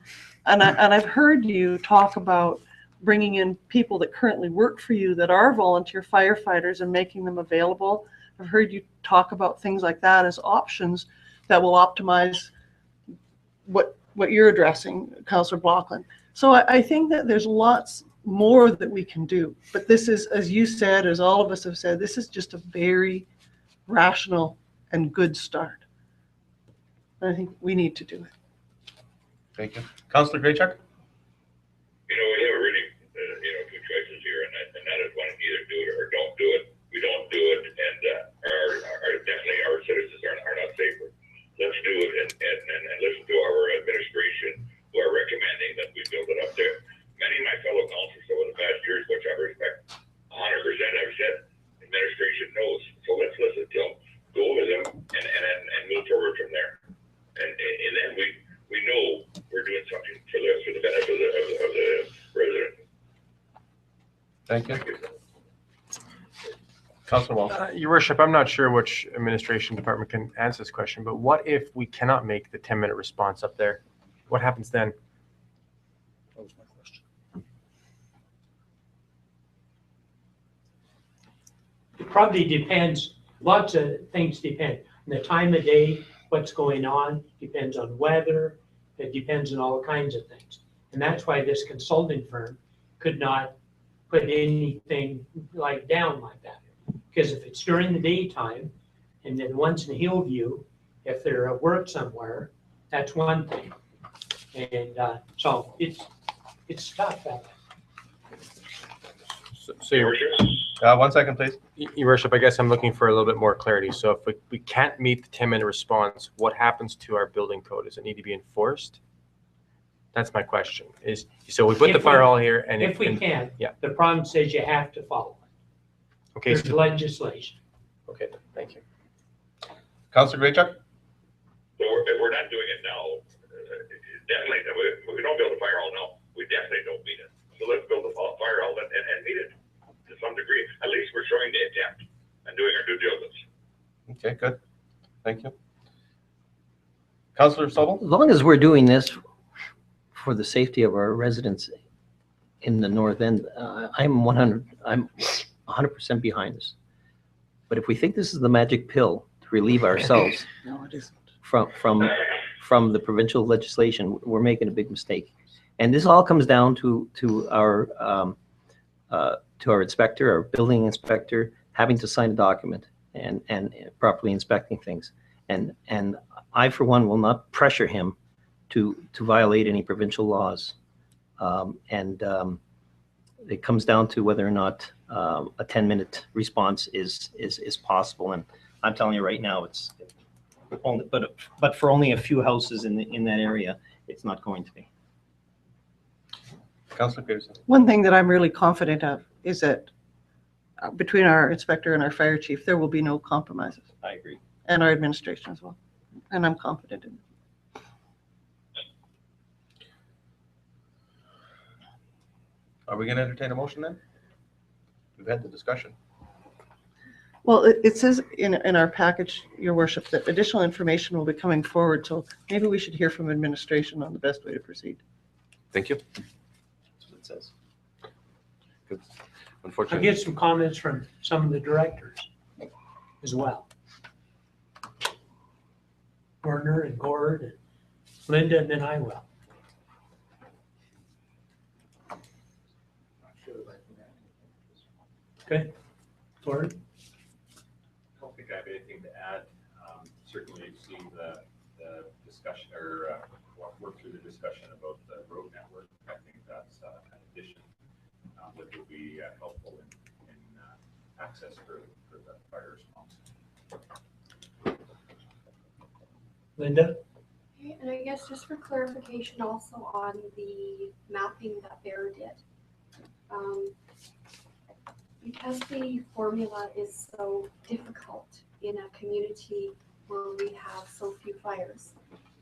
I've heard you talk about bringing in people that currently work for you that are volunteer firefighters and making them available. I've heard you talk about things like that as options that will optimize what you're addressing, Councillor Blokland. So I think that there's lots more that we can do. But this is, as you said, as all of us have said, this is just a very rational and good start. And I think we need to do it. Thank you. Councillor Graychuk? You know, we have really, two choices here, and that is one, either do it or don't do it. We don't do it, and definitely our citizens are not safer. Let's do it and listen to our administration who are recommending that we build it up there. Many of my fellow councilors over the past years, which I respect 100%, have said administration knows. So let's listen to them, go with them, and move forward from there. And then we know we're doing something for the benefit of the resident. Thank you. Councillor Walsh? Your worship, I'm not sure which administration department can answer this question, but what if we cannot make the 10-minute response up there? What happens then? That was my question. It probably depends, lots of things depend. On the time of day, what's going on, depends on weather, it depends on all kinds of things. And that's why this consulting firm could not put anything like down like that. Because if it's during the daytime, and then once in Hillview, if they're at work somewhere, that's one thing. And so it's tough. So your, 1 second, please. Your worship, I guess I'm looking for a little bit more clarity. So if we can't meet the 10-minute response, what happens to our building code? Does it need to be enforced? That's my question. So we put the fire hall here, and if we can, yeah. The problem says you have to follow it. Okay. There's legislation. Okay, thank you. Councillor Graychuk? So if we're not doing it now, definitely, if we don't build a fire hall now, we definitely don't meet it. So let's build a fire hall and meet it to some degree. At least we're showing the attempt and doing our due diligence. Okay, good. Thank you. Councillor Sobel? As long as we're doing this for the safety of our residents in the north end, I'm 100% behind this. But if we think this is the magic pill to relieve ourselves No, it isn't. from the provincial legislation, we're making a big mistake. And this all comes down to our inspector, our building inspector, having to sign a document and properly inspecting things. And I, for one, will not pressure him to violate any provincial laws. It comes down to whether or not a 10-minute response is possible. And I'm telling you right now, it's only, but for only a few houses in that area, it's not going to be. Councillor Peterson? One thing that I'm really confident of is that between our inspector and our fire chief, there will be no compromises. I agree. And our administration as well. And I'm confident in it. Are we going to entertain a motion then? We've had the discussion. Well, it says in our package, Your Worship, that additional information will be coming forward. So maybe we should hear from administration on the best way to proceed. Thank you. That's what it says. Good. I'll Unfortunately. get some comments from some of the directors as well. Werner and Gord and Linda, and then I will. Okay, Gord? I don't think I have anything to add. Certainly seeing the discussion or work through the discussion about the road network. I think that's an addition that will be helpful in access for the fire response. Linda? Okay, and I guess just for clarification also on the mapping that Bear did. Because the formula is so difficult in a community where we have so few fires,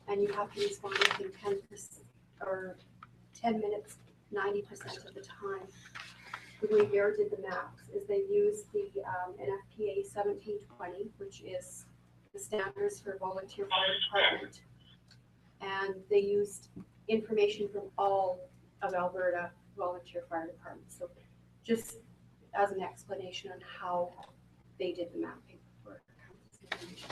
and you have to respond within 10% or 10 minutes, 90% of the time. The way Bear did the maps is they used the NFPA 1720, which is the standards for volunteer fire department, and they used information from all of Alberta volunteer fire departments. So just as an explanation on how they did the mapping for information.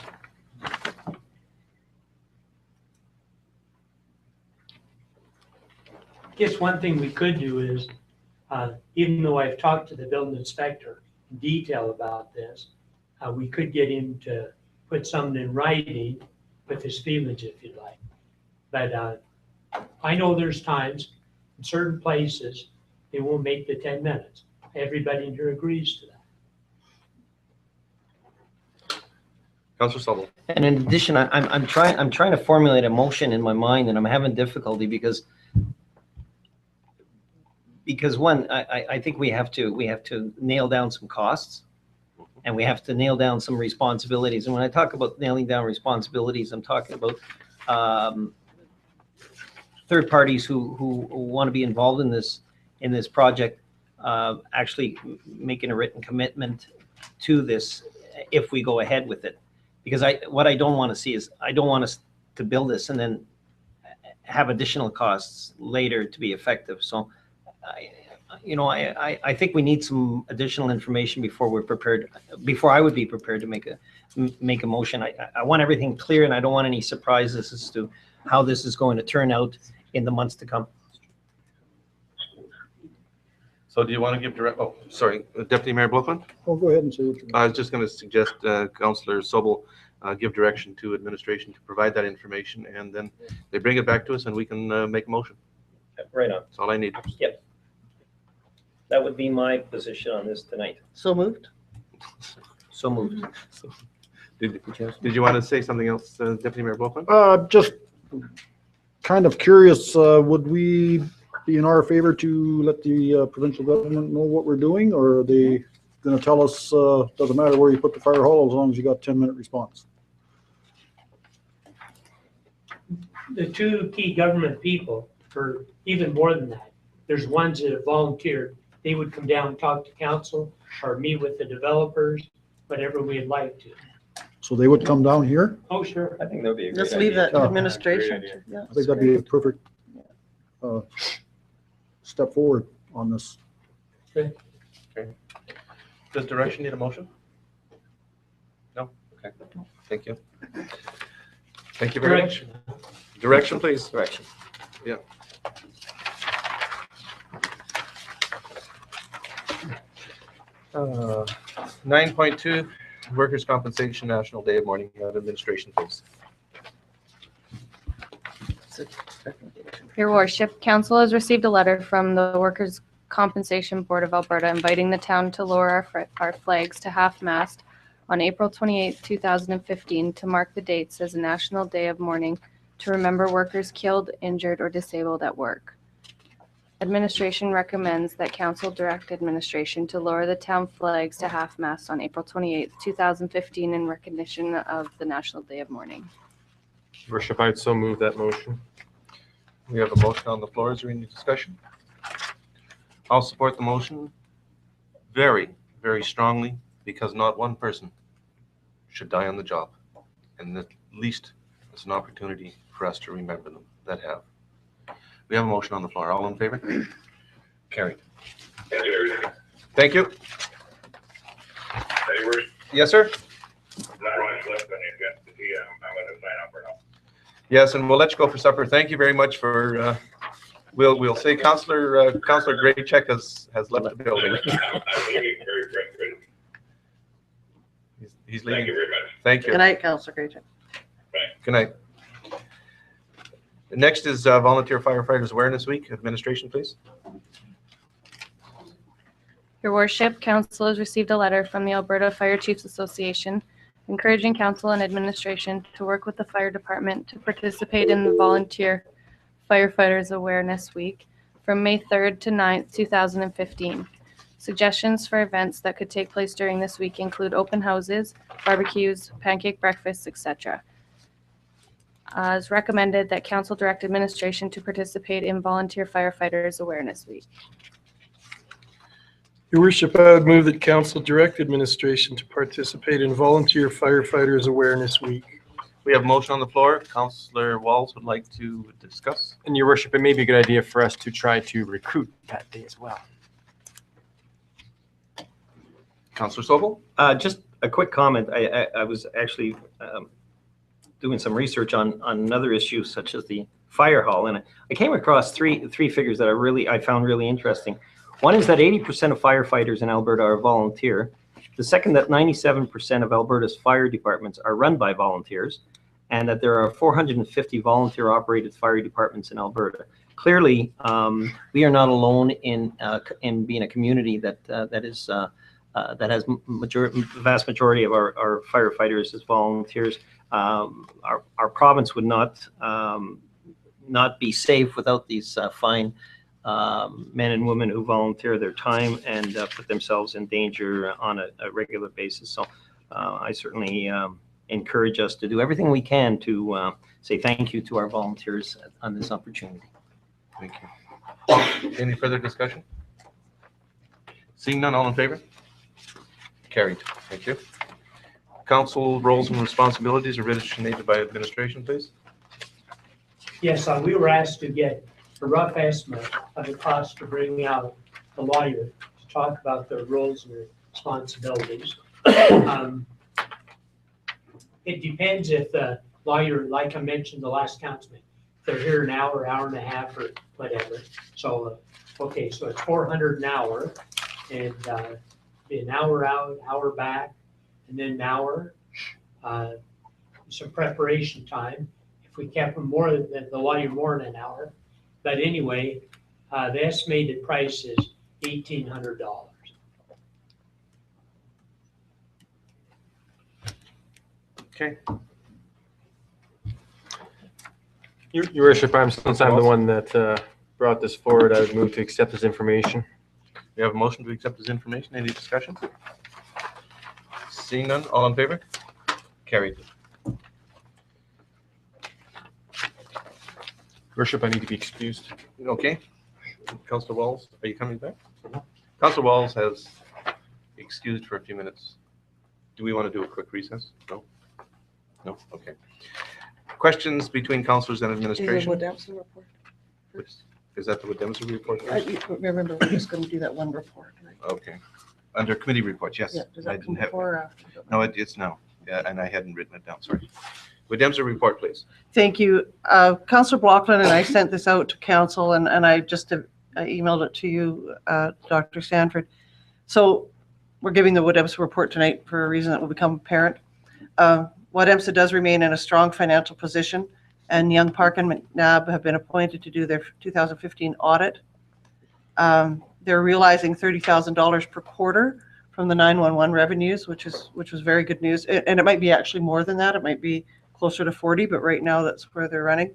I guess one thing we could do is Even though I've talked to the building inspector in detail about this, we could get him to put something in writing with his feelings, if you like. But I know there's times in certain places, they won't make the 10 minutes. Everybody in here agrees to that. Councillor Sobel. And in addition, I'm trying to formulate a motion in my mind, and I'm having difficulty because one, I think we have to nail down some costs, and we have to nail down some responsibilities. And when I talk about nailing down responsibilities, I'm talking about third parties who want to be involved in this project, actually making a written commitment to this if we go ahead with it. Because what I don't want to see is, I don't want us to build this and then have additional costs later to be effective. So, I think we need some additional information before I would be prepared to make a motion. I want everything clear, and I don't want any surprises as to how this is going to turn out in the months to come. So do you want to give Deputy Mayor Blokman? Oh, go ahead and say what you I was just going to suggest Councillor Sobel give direction to administration to provide that information, and then they bring it back to us and we can make a motion. Right on. That's all I need. Yep. That would be my position on this tonight. So moved? So moved. Did you want to say something else, Deputy Mayor Blokman? Just kind of curious, would we be in our favor to let the provincial government know what we're doing, or are they going to tell us, doesn't matter where you put the fire hall as long as you got 10-minute response? The two key government people, or even more than that, there's ones that have volunteered. They would come down and talk to council or meet with the developers, whatever we'd like to. So they would come down here? Oh, sure. I think that would be a great Just leave idea. that to administration. Yeah, I think that'd be a perfect step forward on this. Okay. Does direction need a motion? No? Okay. Thank you. Thank you very much. Direction, please. Direction. Yeah. Uh, 9.2, Workers' Compensation National Day of Mourning. Administration, please. Your Worship, Council has received a letter from the Workers' Compensation Board of Alberta inviting the town to lower our flags to half-mast on April 28, 2015 to mark the dates as a National Day of Mourning to remember workers killed, injured, or disabled at work. Administration recommends that Council direct administration to lower the town flags to half-mast on April 28, 2015 in recognition of the National Day of Mourning. Worship, I'd so move that motion. We have a motion on the floor. Is there any discussion? I'll support the motion very, very strongly, because not one person should die on the job. And at least it's an opportunity for us to remember them that have. We have a motion on the floor. All in favor? Carried. Thank you. Yes, sir? Not much left on the agenda. I'm going to sign up for now. Yes, and we'll let you go for supper. Thank you very much for, we'll say Councillor Graycheck has left the building. I'm leaving very quickly. He's leaving. Thank you very much. Thank you. Good night, Councillor Graycheck. Good night. Next is Volunteer Firefighters Awareness Week. Administration, please. Your Worship, Council has received a letter from the Alberta Fire Chiefs Association encouraging Council and administration to work with the fire department to participate in the Volunteer Firefighters Awareness Week from May 3rd to 9th, 2015. Suggestions for events that could take place during this week include open houses, barbecues, pancake breakfasts, etc. As recommended that Council direct administration to participate in Volunteer Firefighters Awareness Week. Your Worship, I would move that Council direct administration to participate in Volunteer Firefighters Awareness Week. We have a motion on the floor. Councillor Walls would like to discuss. And Your Worship, it may be a good idea for us to try to recruit that day as well. Councillor Sobel? Just a quick comment. I was actually doing some research on another issue, such as the fire hall, and I came across three figures that I found really interesting. One is that 80% of firefighters in Alberta are volunteer. The second, that 97% of Alberta's fire departments are run by volunteers, and that there are 450 volunteer-operated fire departments in Alberta. Clearly, we are not alone in being a community that has vast majority of our firefighters as volunteers. Our province would not be safe without these fine men and women who volunteer their time and put themselves in danger on a regular basis. So I certainly encourage us to do everything we can to say thank you to our volunteers on this opportunity. Thank you. Any further discussion? Seeing none, all in favor? Carried. Thank you. Council roles and responsibilities are originated by administration, please. Yes, we were asked to get a rough estimate of the cost to bring out the lawyer to talk about the roles and responsibilities. It depends if the lawyer, like I mentioned the last councilman, if they're here an hour, hour and a half, or whatever. So, okay, so it's $400 an hour, and be an hour out, hour back, and then an hour. Some preparation time. If we kept them more than the lawyer more than an hour. But anyway, the estimated price is $1,800. Okay. Your Worship, since I'm the one that brought this forward, I would move to accept this information. We have a motion to accept this information. Any discussion? Seeing none, all in favor? Carried. Worship, I need to be excused. Okay. Councillor Walls, are you coming back? Councillor Walls has excused for a few minutes. Do we want to do a quick recess? No? No? Okay. Questions between councillors and administration? Is the Woodemser report? Is that the Woodemser report? Remember, we're just going to do that one report, right? Okay. Under committee reports, yes. Yeah, does I that come didn't have. before or after? No, it's now. Yeah, and I hadn't written it down, sorry. Woodemser report, please. Thank you. Councillor Blockland and I sent this out to council, and I just emailed it to you, Dr. Sanford. So we're giving the Woodemser report tonight for a reason that will become apparent. Woodemser does remain in a strong financial position, and Young Park and McNabb have been appointed to do their 2015 audit. They're realizing $30,000 per quarter from the 911 revenues, which was very good news. And it might be actually more than that. It might be closer to 40, but right now that's where they're running.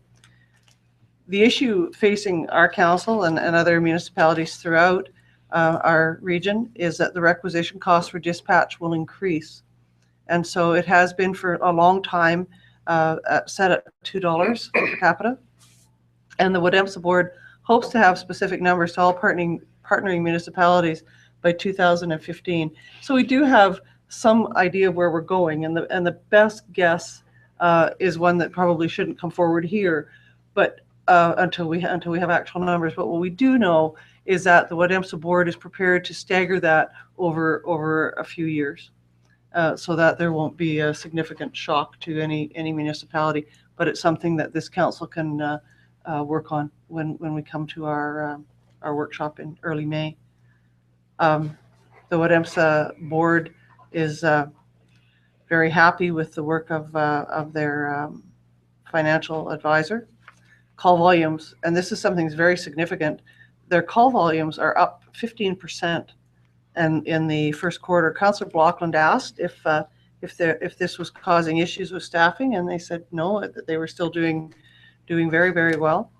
The issue facing our council and other municipalities throughout our region is that the requisition costs for dispatch will increase. And so it has been for a long time set at $2 per capita. And the Woodemser board hopes to have specific numbers to all partnering municipalities by 2015. So we do have some idea of where we're going, and the best guess is one that probably shouldn't come forward here, but until we have actual numbers. But what we do know is that the Woodemser board is prepared to stagger that over a few years, so that there won't be a significant shock to any municipality. But it's something that this council can work on when we come to our workshop in early May. The Woodemser board is very happy with the work of their financial advisor. Call volumes, and this is something that's very significant, their call volumes are up 15%. And in the first quarter, Councillor Blockland asked if this was causing issues with staffing, and they said no, that they were still doing very, very well.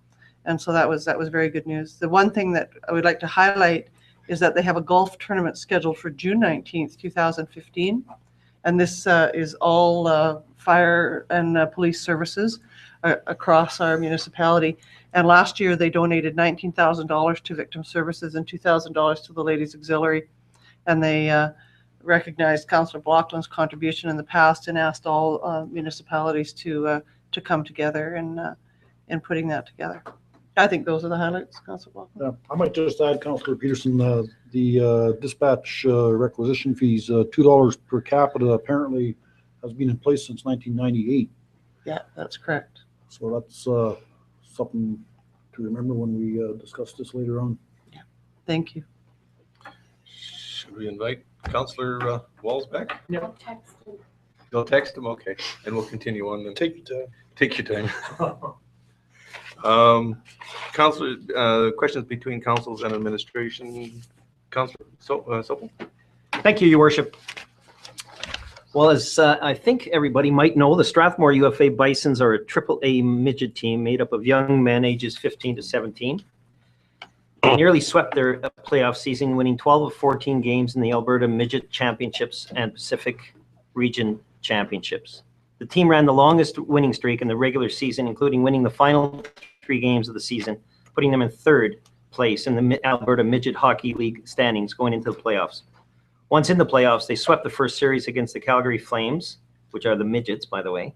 And so that was very good news. The one thing that I would like to highlight is that they have a golf tournament scheduled for June 19th, 2015. And this is all fire and police services across our municipality. And last year they donated $19,000 to victim services and $2,000 to the Ladies Auxiliary. And they recognized Councillor Blockland's contribution in the past and asked all municipalities to come together in putting that together. I think those are the highlights, Councillor Blockland. Yeah, I might just add, Councillor Peterson, the dispatch requisition fees, $2 per capita apparently has been in place since 1998. Yeah, that's correct. So that's something to remember when we discuss this later on. Yeah, thank you. Should we invite Councillor Walls back? I'll text him. You'll text him? Okay. And we'll continue on then. Take your time. Take your time. Councillor, questions between councils and administration. Councillor Sopel? Thank you, Your Worship. Well, as I think everybody might know, the Strathmore UFA Bisons are a AAA midget team made up of young men ages 15 to 17. They nearly swept their playoff season, winning 12 of 14 games in the Alberta Midget Championships and Pacific Region Championships. The team ran the longest winning streak in the regular season, including winning the final 3 games of the season, putting them in 3rd place in the Alberta Midget Hockey League standings going into the playoffs. Once in the playoffs, they swept the first series against the Calgary Flames, which are the midgets, by the way,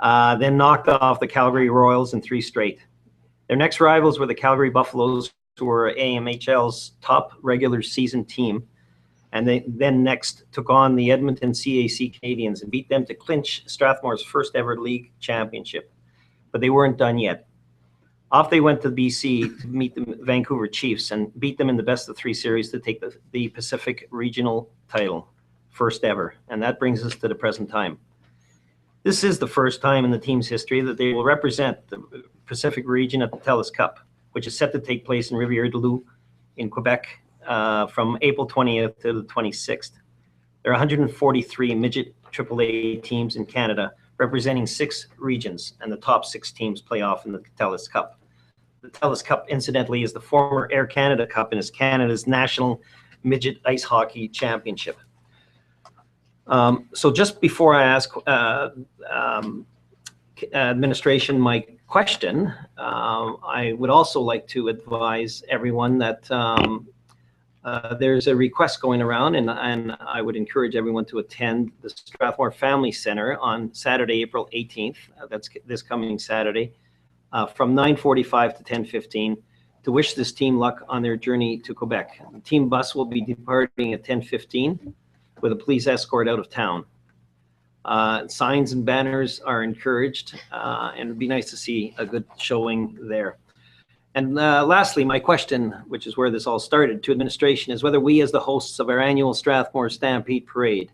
then knocked off the Calgary Royals in 3 straight. Their next rivals were the Calgary Buffaloes, who were AMHL's top regular season team, and they then next took on the Edmonton CAC Canadiens and beat them to clinch Strathmore's first ever league championship. But they weren't done yet. Off they went to BC to meet the Vancouver Chiefs and beat them in the best of 3 series to take the Pacific Regional title, first ever. And that brings us to the present time. This is the first time in the team's history that they will represent the Pacific region at the TELUS Cup, which is set to take place in Rivière-du-Loup in Quebec from April 20th to the 26th. There are 143 midget AAA teams in Canada, representing 6 regions, and the top 6 teams play off in the TELUS Cup. The TELUS Cup, incidentally, is the former Air Canada Cup and is Canada's national midget ice hockey championship. So just before I ask administration my question, I would also like to advise everyone that there's a request going around, and I would encourage everyone to attend the Strathmore Family Center on Saturday, April 18th. That's this coming Saturday, from 9:45 to 10:15, to wish this team luck on their journey to Quebec. The team bus will be departing at 10:15 with a police escort out of town. Signs and banners are encouraged, and it'd be nice to see a good showing there. And lastly, my question, which is where this all started, to administration, is whether we as the hosts of our annual Strathmore Stampede Parade,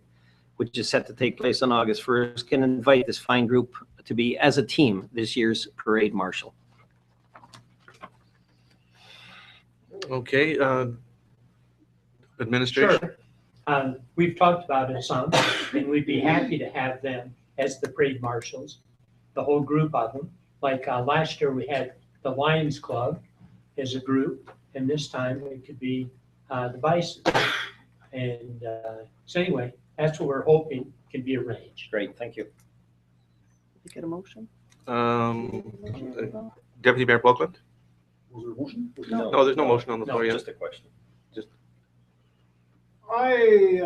which is set to take place on August 1st, can invite this fine group to be, as a team, this year's parade marshal. Okay. Administration? Sure. We've talked about it some, and we'd be happy to have them as the parade marshals, the whole group of them. Like last year, we had the Lions Club as a group, and this time it could be the Bison. And so anyway, that's what we're hoping can be arranged. Great, thank you. Did you get a motion? Deputy Mayor Bulkland? Was there a motion? No, there's no motion on the floor yet. Just a question. I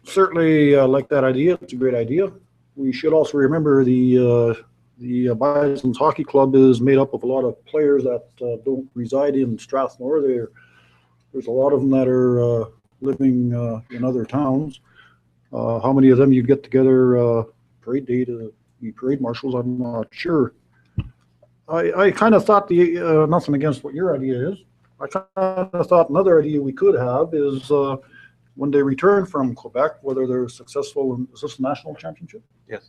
certainly like that idea. It's a great idea. We should also remember the Bison's Hockey Club is made up of a lot of players that don't reside in Strathmore. There's a lot of them that are living in other towns. How many of them you get together parade day to be parade marshals, I'm not sure. I kind of thought nothing against what your idea is. I kind of thought another idea we could have is when they return from Quebec, whether they're successful in, is this the national championship? Yes.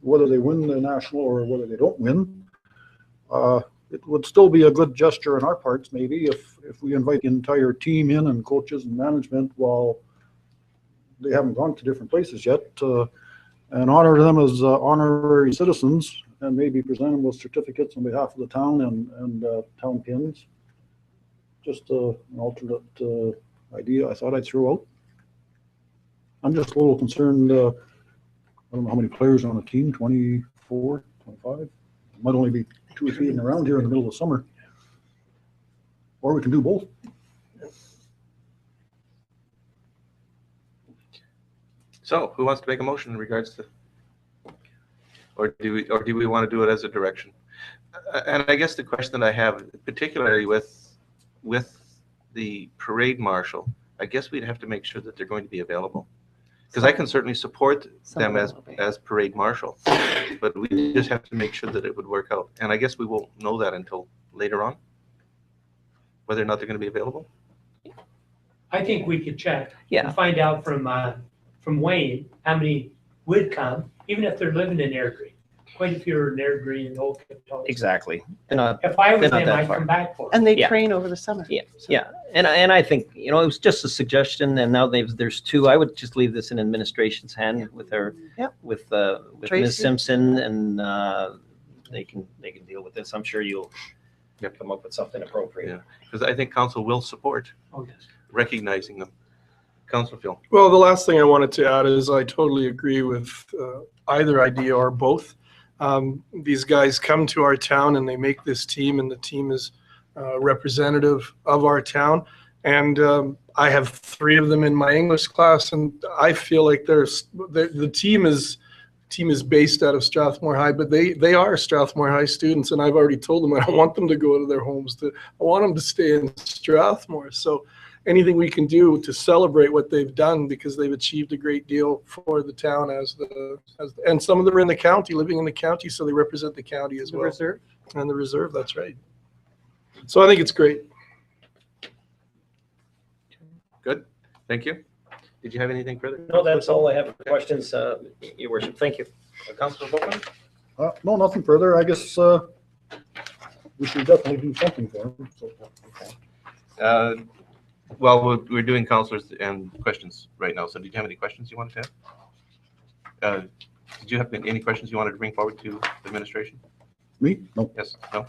Whether they win the national or whether they don't win, it would still be a good gesture on our parts, maybe, if we invite the entire team in and coaches and management while they haven't gone to different places yet, and honor them as honorary citizens and maybe present them with certificates on behalf of the town and town pins. Just an alternate idea I thought I'd throw out. I'm just a little concerned. I don't know how many players are on the team, 24, 25. Might only be 2 or 3 in the round here in the middle of summer. Or we can do both. So who wants to make a motion in regards to, or do we want to do it as a direction? And I guess the question I have, particularly with the parade marshal, I guess we'd have to make sure that they're going to be available. Because I can certainly support them as parade marshal, but we just have to make sure that it would work out. And I guess we won't know that until later on, whether or not they're going to be available. I think we could check. Yeah. And find out from Wayne how many would come, even if they're living in Airdrie. Quite a few are in Airdrie and Old Kipton. Exactly. They're not, If I was they're not them, that I'd far. come back for it. And they Yeah. train over the summer. Yeah, yeah. And I think, it was just a suggestion, and now there's two. I would just leave this in administration's hand with her, Yep. with Tracy. Ms. Simpson, and they can deal with this. I'm sure you'll come up with something appropriate. Yeah, because I think council will support Oh, yes. recognizing them. Councilor Phil. Well, the last thing I wanted to add is I totally agree with either idea or both. These guys come to our town and they make this team, and the team is representative of our town. And I have 3 of them in my English class, and I feel like the team is based out of Strathmore High, but they are Strathmore High students, and I've already told them I don't want them to go to their homes. I want them to stay in Strathmore. So anything we can do to celebrate what they've done, because they've achieved a great deal for the town and some of them are in the county, living in the county, so they represent the county as well. The reserve. And the reserve, that's right. So I think it's great. Good, thank you. Did you have anything further? No, that's all I have for questions, Your Worship. Thank you. Councilor Boatman? No, nothing further. I guess we should definitely do something for him. So. Well, we're doing councilors and questions right now. So did you have any questions you wanted to have? Did you have any questions you wanted to bring forward to the administration? Me? No. Yes, no?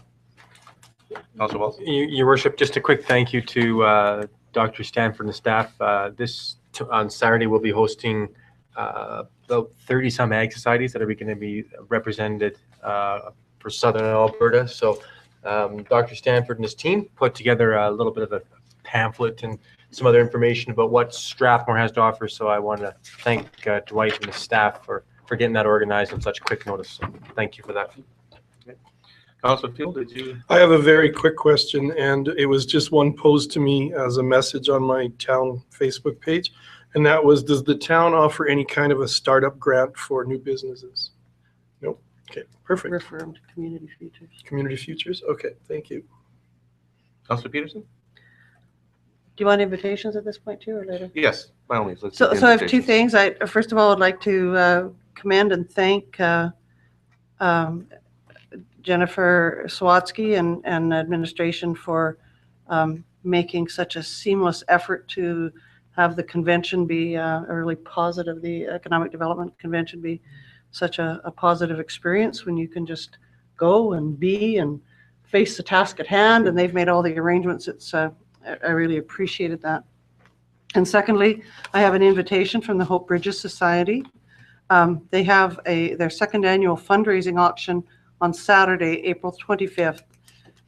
Councilor Wells? Your Worship, just a quick thank you to Dr. Stanford and the staff. On Saturday, we'll be hosting about 30 some ag societies that are going to be represented for Southern Alberta. So Dr. Stanford and his team put together a little bit of a pamphlet and some other information about what Strathmore has to offer. So I want to thank Dwight and the staff for getting that organized on such quick notice. So thank you for that. Councilor Field, did you? I have a very quick question, and it was just one posed to me as a message on my town Facebook page, and that was, does the town offer any kind of a startup grant for new businesses? Nope. Okay, perfect. Refer them to Community Futures. Community Futures? Okay, thank you. Councilor Peterson? Do you want invitations at this point too, or later? Yes, by all means. Let's So do the I have 2 invitations. things. First of all, I'd like to commend and thank Jennifer Swatsky and administration for making such a seamless effort to have the convention be a really positive, the Economic Development Convention be such a positive experience when you can just go and be and face the task at hand, and they've made all the arrangements. I really appreciated that. And secondly, I have an invitation from the Hope Bridges Society. They have their 2nd annual fundraising auction on Saturday, April 25th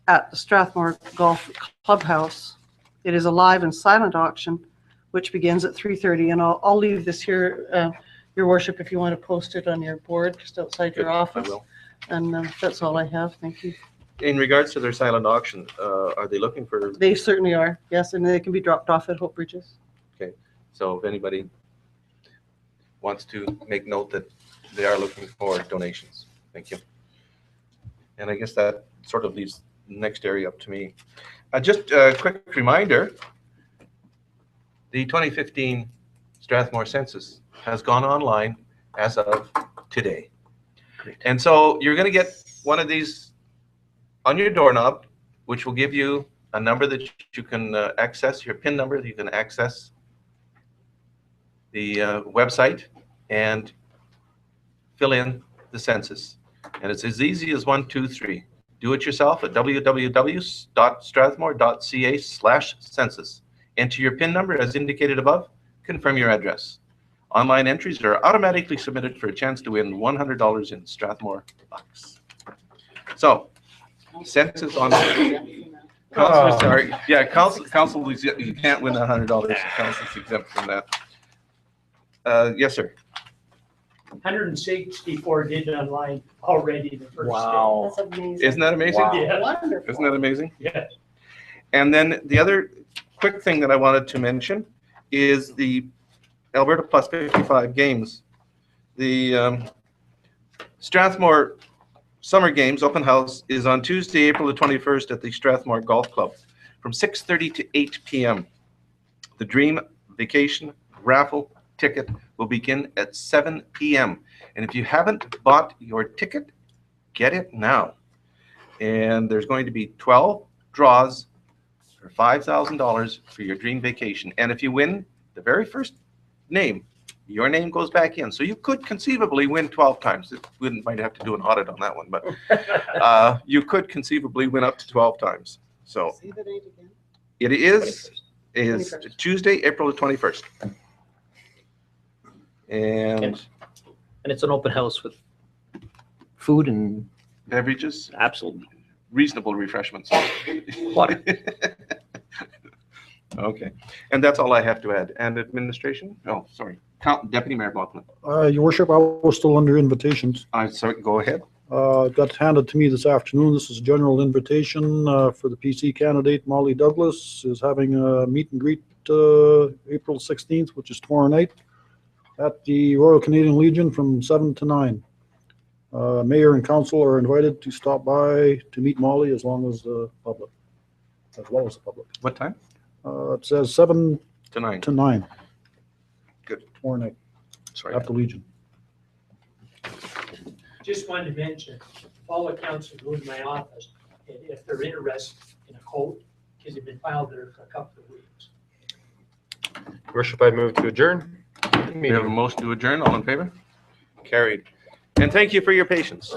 at the Strathmore Golf Clubhouse. It is a live and silent auction, which begins at 3:30. And I'll leave this here, Your Worship, if you want to post it on your board just outside your office. I will. And that's all I have. Thank you. In regards to their silent auction, are they looking for? They certainly are, yes, and they can be dropped off at Hope Bridges. Okay, so if anybody wants to make note that they are looking for donations. Thank you. And I guess that sort of leaves the next area up to me. Just a quick reminder, the 2015 Strathmore census has gone online as of today. Great. And so you're going to get one of these on your doorknob, which will give you a number that you can access, your PIN number that you can access the website and fill in the census. And it's as easy as 1, 2, 3. Do it yourself at www.strathmore.ca/census. Enter your PIN number as indicated above. Confirm your address. Online entries are automatically submitted for a chance to win $100 in Strathmore bucks. So, census on. Councilor, sorry. Yeah, council, you can't win that $100. Council's exempt from that. Yes, sir. 164 did online already the first Wow. That's amazing. Isn't that amazing? Wow. day. Yeah. Wonderful. Isn't that amazing? Yes. And then the other quick thing that I wanted to mention is the Alberta Plus 55 games. The Strathmore Summer Games Open House is on Tuesday, April the 21st at the Strathmore Golf Club from 6:30 to 8 p.m. The Dream Vacation raffle ticket will begin at 7 p.m. And if you haven't bought your ticket, get it now. And there's going to be 12 draws for $5,000 for your dream vacation. And if you win the very first name, your name goes back in. So you could conceivably win 12 times. We might have to do an audit on that one, but you could conceivably win up to 12 times. So Say the date again. it is 21st. Tuesday, April the 21st. And it's an open house with food and beverages, absolutely reasonable refreshments. water. Okay. And that's all I have to add. And administration? Oh, sorry. Deputy Mayor Blackman. Your worship, I was still under invitations. Sorry, go ahead. Got handed to me this afternoon. This is a general invitation for the PC candidate. Molly Douglas is having a meet and greet April 16th, which is tomorrow night, at the Royal Canadian Legion from 7 to 9. Mayor and council are invited to stop by to meet Molly as well as the public. What time? It says 7 to 9. To 9. Good. Tomorrow night. Sorry. At the Legion. Just wanted to mention, all the council go to my office, and if they're interested in a coat, because they've been filed there for a couple of weeks. Worship, I move to adjourn. We have a motion to adjourn. All in favor? Carried. And thank you for your patience.